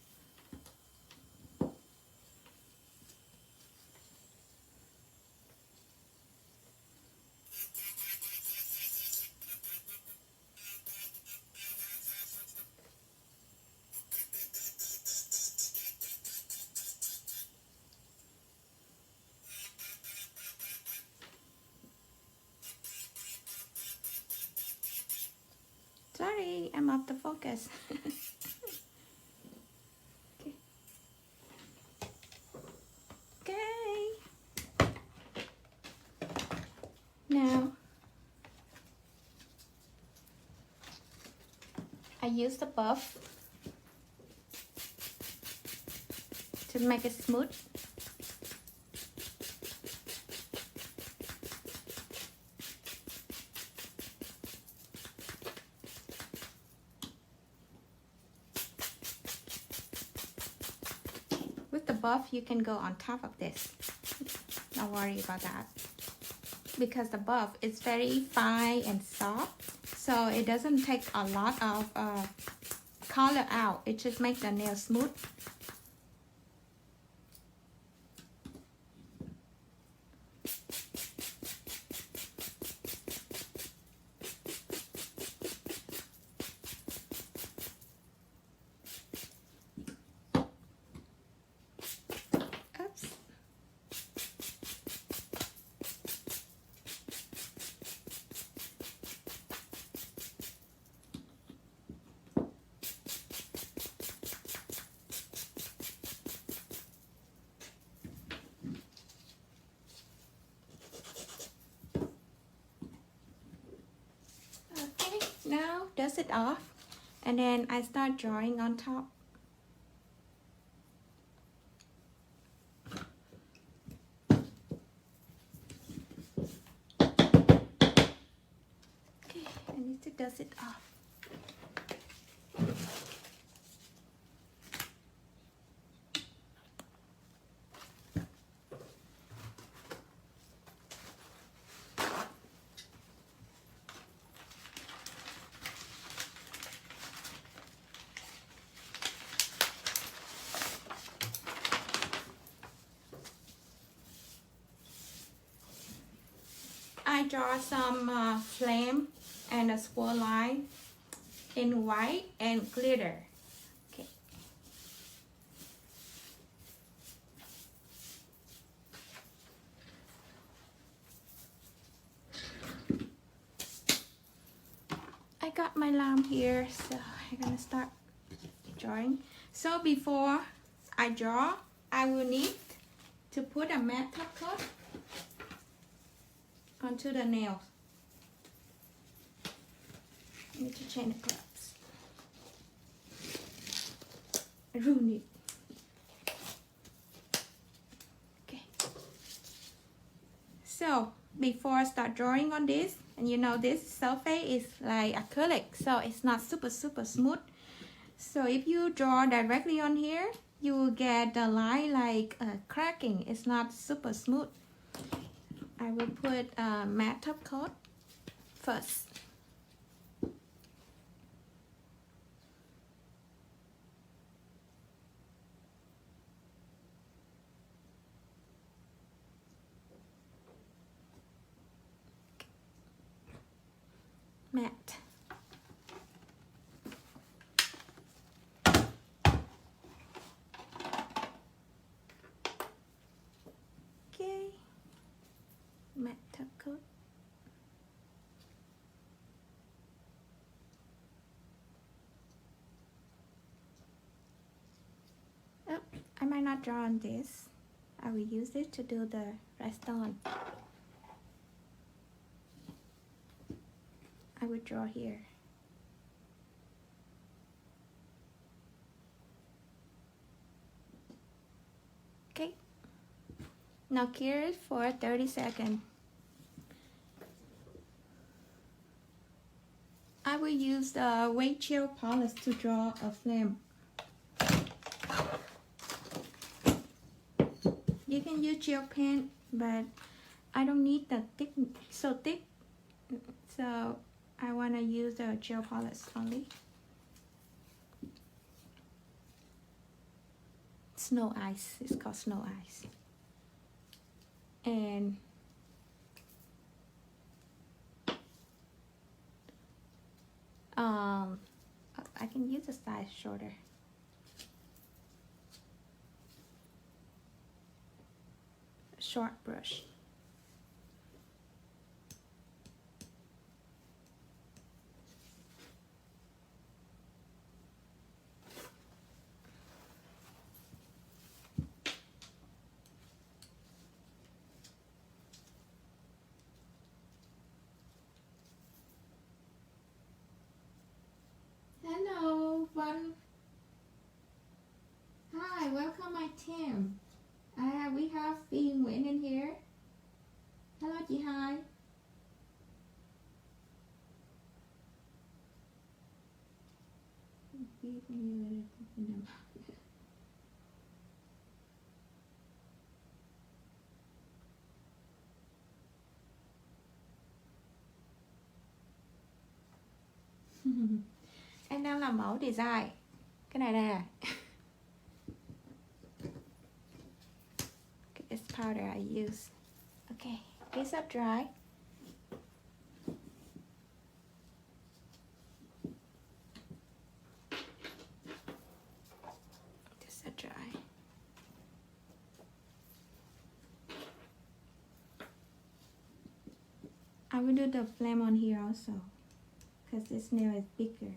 A: Sorry, I'm off the focus. Okay. Okay. Now, I use the buff to make it smooth. With the buff, you can go on top of this. Don't worry about that. Because the buff is very fine and soft, so it doesn't take a lot of color out. It just makes the nail smooth. Oops. Okay, now dust it off, and then I start drawing on top. Okay, I need to dust it off. I draw some flame and a swirl line in white and glitter. Okay. I got my lamp here, so I'm gonna start drawing. So before I draw, I will need to put a matte top coat onto the nails. I need to change the clips. I ruined it. Okay. So before I start drawing on this, and you know this surface is like acrylic, so it's not super smooth. So if you draw directly on here, you will get the line like cracking. It's not super smooth. I will put a matte top coat first. Matte. Okay. Matte top coat. Oh, I might not draw on this. I will use it to do the rest on. I will draw here. Okay, now cure it for 30 seconds. I will use the weight gel polish to draw a flame. You can use gel pen, but I don't need the so thick, so I want to use the gel polish only. Snow ice, it's called snow ice. And I can use a size shorter. Short brush. Hello, one. Hi, welcome my team. We have Nguyen in here. Hello, chị Hai. Em đang làm mẫu design. Cái này nè. This powder I use. Okay, it's up dry. This up dry. I will do the flame on here also, because this nail is bigger.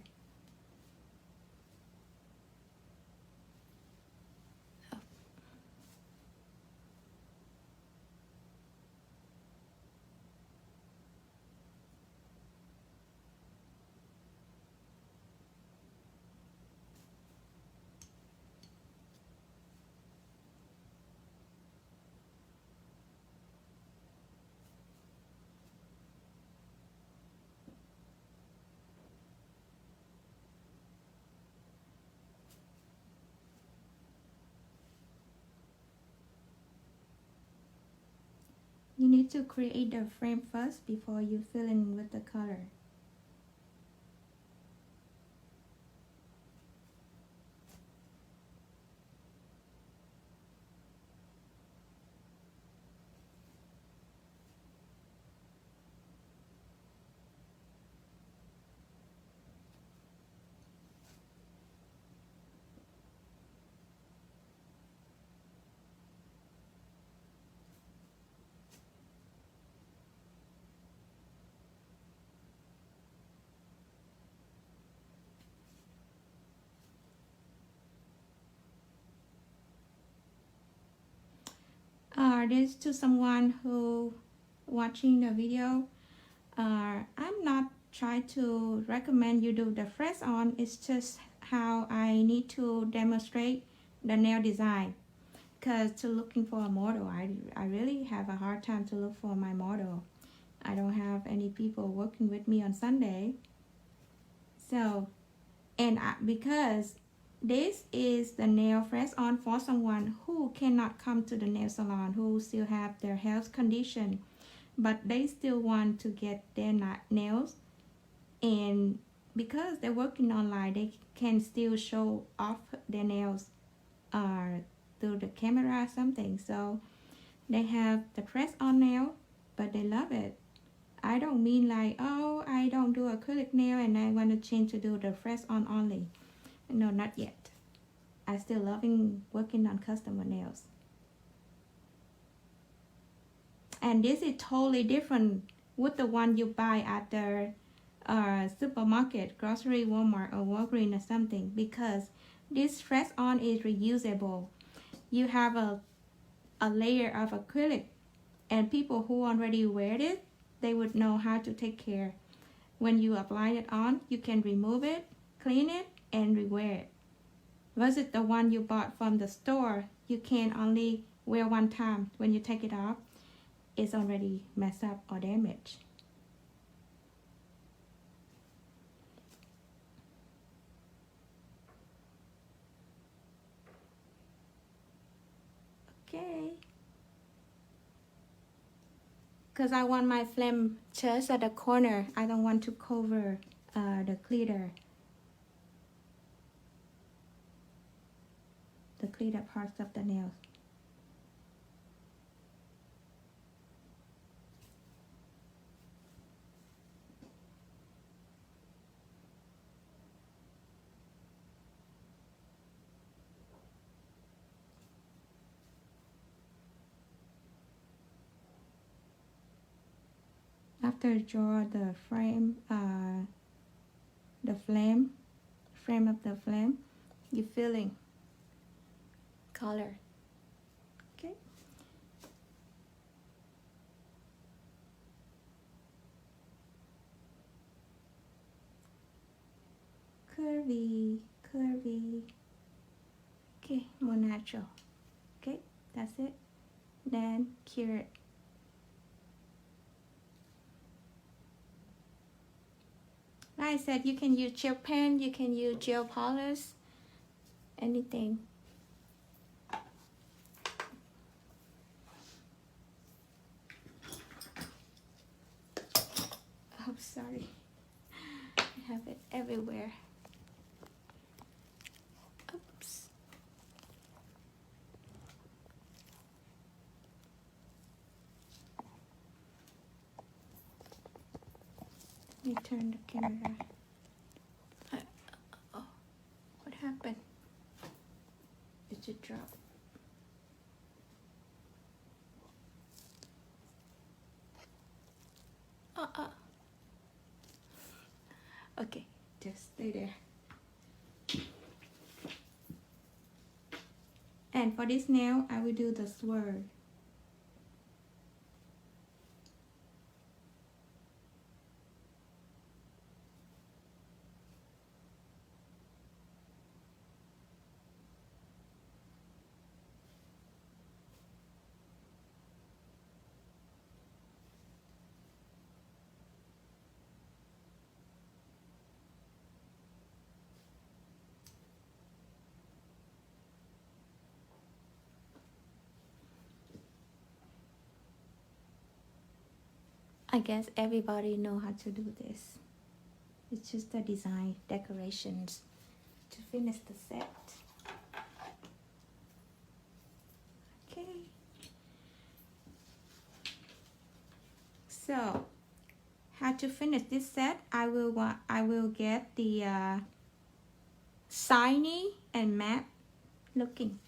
A: You need to create the frame first before you fill in with the color. This to someone who watching the video. I'm not trying to recommend you do the fresh on. It's just how I need to demonstrate the nail design. Because to looking for a model, I really have a hard time to look for my model. I don't have any people working with me on Sunday. So, because this is the nail fresh on for someone who cannot come to the nail salon, who still have their health condition, but they still want to get their nails, and because they're working online, they can still show off their nails through the camera or something. So they have the press on nail, but they love it. I don't mean like, oh, I don't do acrylic nail and I want to change to do the fresh on only. No, not yet. I still loving working on customer nails. And this is totally different with the one you buy at the supermarket, grocery, Walmart, or Walgreens or something, because this fresh on is reusable. You have a layer of acrylic, and people who already wear it, they would know how to take care. When you apply it on, you can remove it, clean it, and rewear it. versus the one you bought from the store. You can only wear one time. When you take it off, it's already messed up or damaged. Okay. Because I want my flame just at the corner. I don't want to cover the glitter. The glitter parts of the nails. After draw the frame, frame of the flame, you feeling color. Okay. Curvy, curvy. Okay, more natural. Okay, that's it. Then cure it. Like I said, you can use gel pen, you can use gel polish, anything. Oh, sorry. I have it everywhere. Oops. Let me turn the camera. Oh, what happened? It should drop. Okay, just stay there. And for this nail, I will do the swirl. I guess everybody know how to do this. It's just the design, decorations to finish the set. Okay. So, how to finish this set? I will get the shiny and matte looking.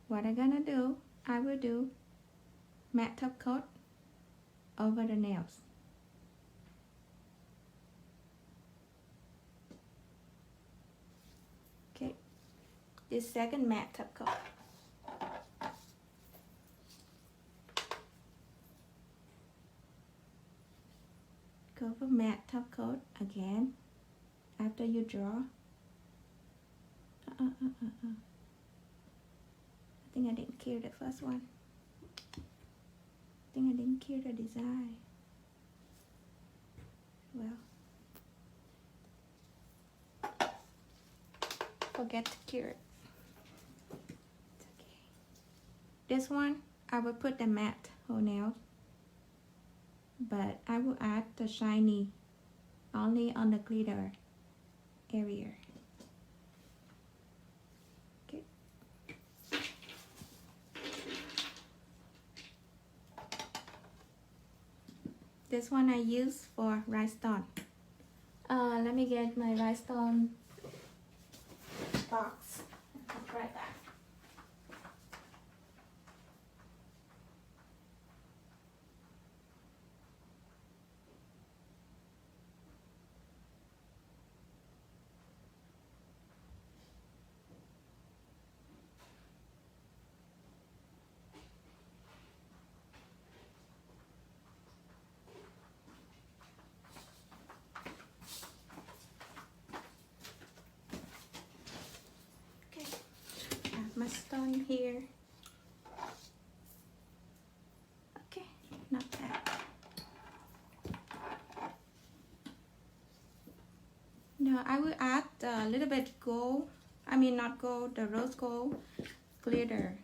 A: What I'm gonna do? I will do matte top coat over the nails. Okay, this second matte top coat. Go for matte top coat again after you draw. I think I didn't kill the first one. I think I didn't kill the design. Well, forget to cure it. It's okay. This one, I will put the matte whole nail, but I will add the shiny only on the glitter area. Okay. This one I use for rhinestone. Let me get my rhinestone box. I'll be right back. stone here. Okay, not bad. Now I will add a little bit gold, I mean not gold, the rose gold glitter.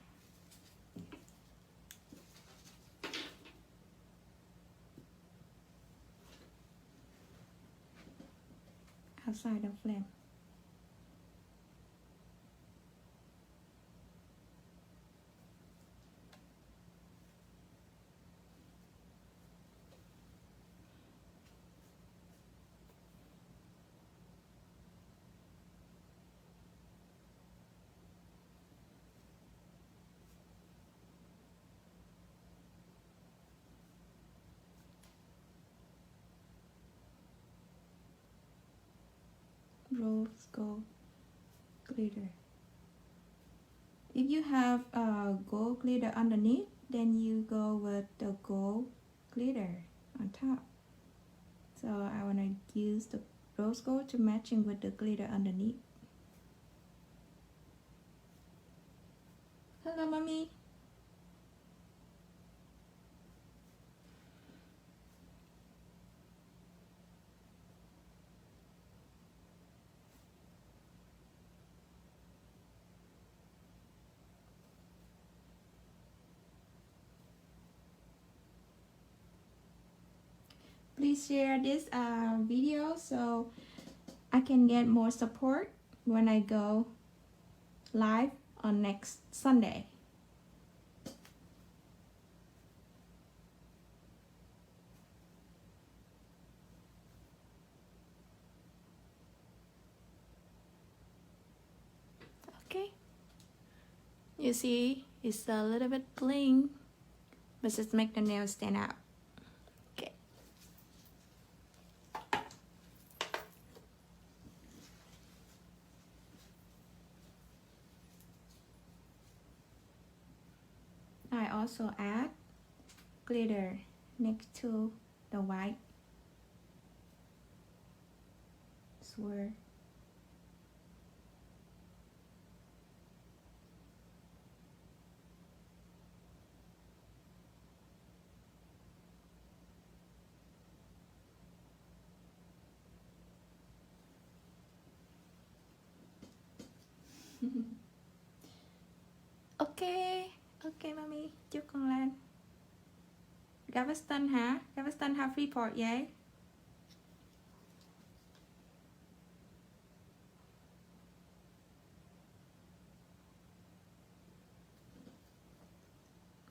A: Outside the flame. Rose gold glitter. If you have gold glitter underneath, then you go with the gold glitter on top. So I want to use the rose gold to matching with the glitter underneath. Hello, mommy. Please share this video so I can get more support when I go live on next Sunday. Okay, you see it's a little bit bling, but just make the nails stand out. Okay. I also add glitter next to the white swirl. Ok, ok mami, chúc con lên. Galveston hả? Galveston hay Freeport vậy?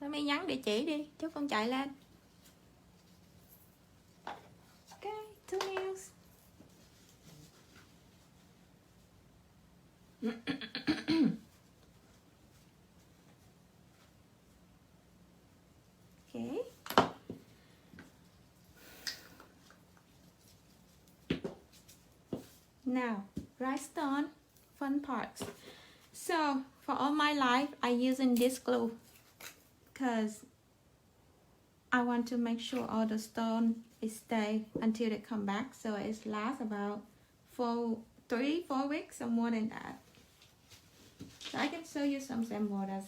A: Mami nhắn địa chỉ đi, chúc con chạy lên. Ok, two nails. Okay. Now, rhinestone fun parts. So, for all my life, I using this glue because I want to make sure all the stone is stay until they come back. So it lasts about 4 weeks or more than that. So I can show you some sample that's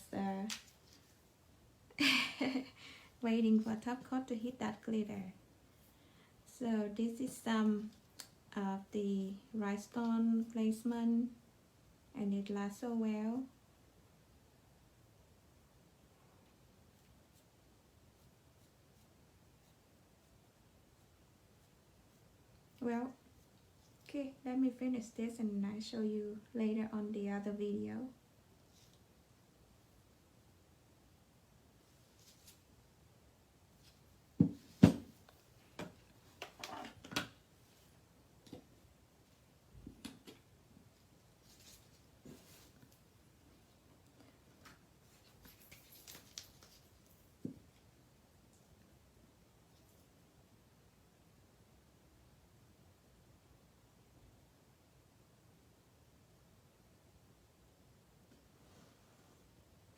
A: waiting for top coat to hit that glitter. So this is some of the rhinestone placement, and it lasts so well. Well, okay, let me finish this and I'll show you later on the other video.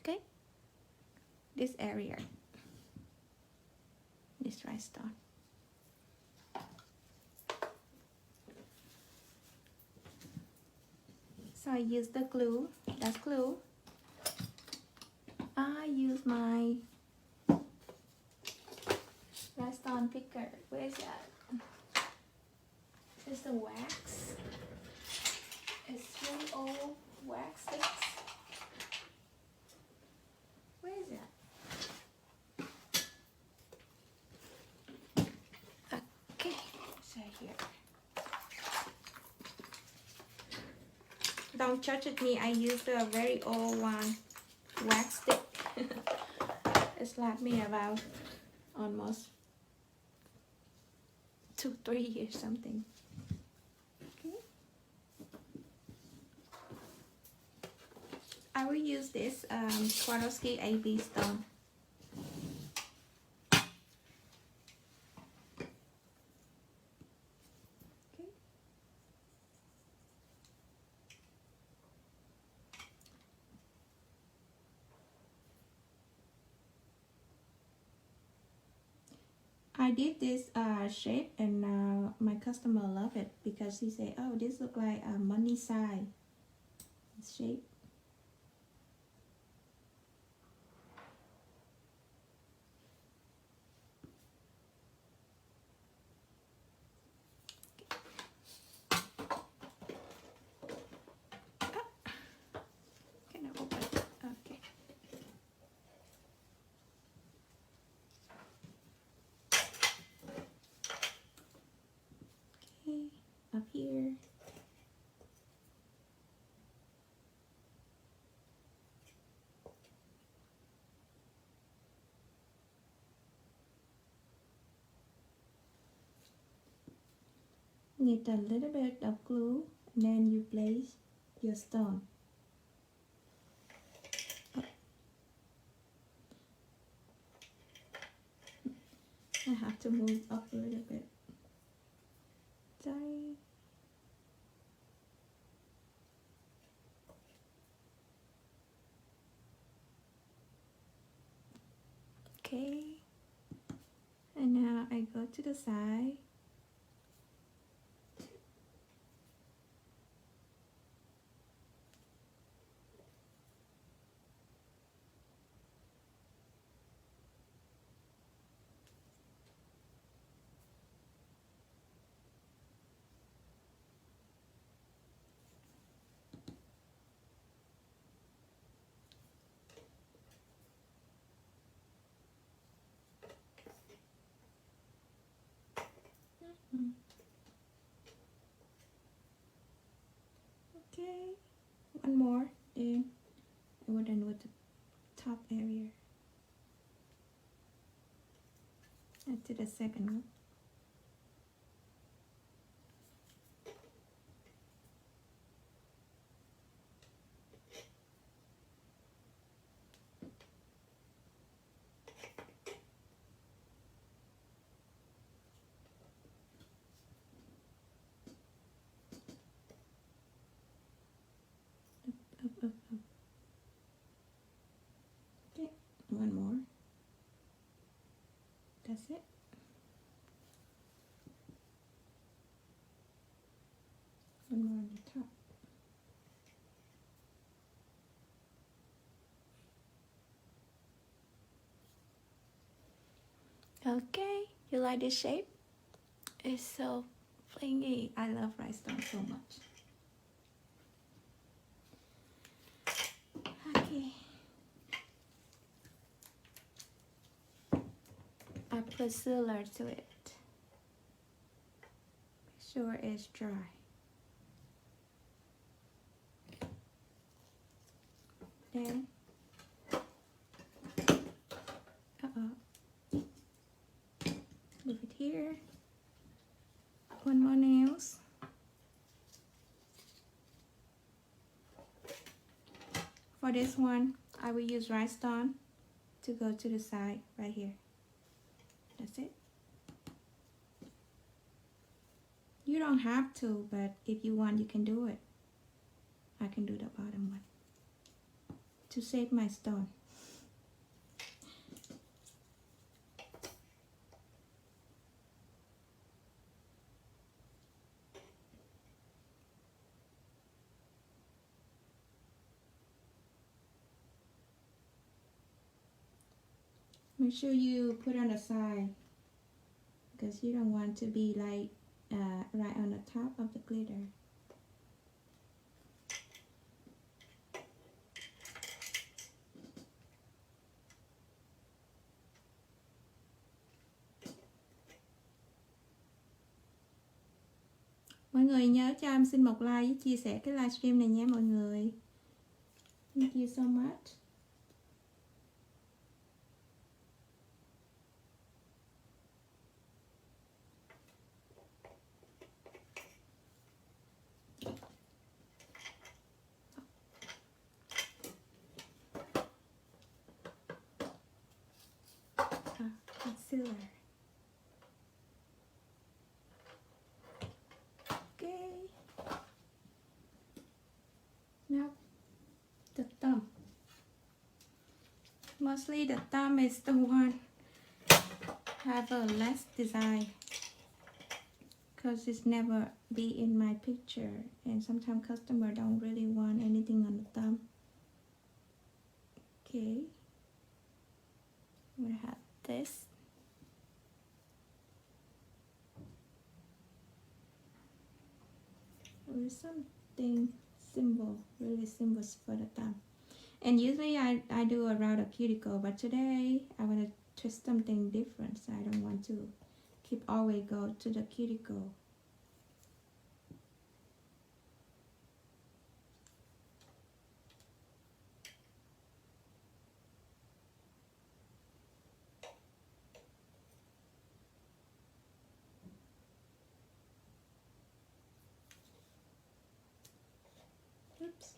A: Okay, this area, this rhinestone. So I use the glue, that's glue, I use my rhinestone picker. Where is that? It's the wax. It's really old wax sticks. Where is it? Okay, so here. Don't judge at me. I used a very old one wax stick. It's lasted me about almost 2-3 years something. Okay. I will use this Swarovski AB stone. Okay. I did this shape and my customer loved it because he said, oh, this look like a money sign shape. Can I open it? Okay. Okay, up here. Need a little bit of glue and then you place your stone. I have to move up a little bit. Sorry. Okay. And now I go to the side. Okay, one more, then we're done with the top area. And to the second one. Up. Okay, one more. That's it. One more on the top. Okay, you like this shape? It's so flingy. I love rhinestone so much. Okay. I put sealer to it. Make sure it's dry. Then, leave it here. One more nails. For this one, I will use rhinestone to go to the side right here. That's it. You don't have to, but if you want, you can do it. I can do the bottom one to save my stone. Make sure you put on the side because you don't want to be like right on the top of the glitter. Mọi người nhớ cho em xin một like với chia sẻ cái livestream này nhé mọi người. Thank you so much. Concealer. Okay. Now the thumb. Mostly the thumb is the one have a less design because it's never be in my picture and sometimes customer don't really want anything on the thumb. Okay. We have this. Or something simple, really simple for the thumb. And usually I do around a cuticle, but today I want to twist something different, so I don't want to keep always go to the cuticle. Oops.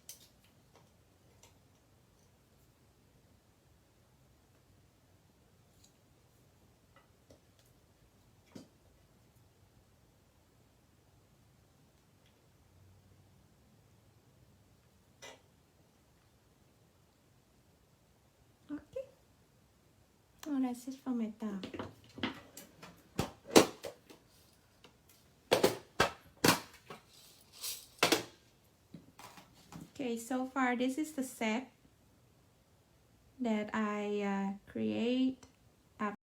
A: Okay. Oh, that's it for my thumb. Okay, so far this is the set that I create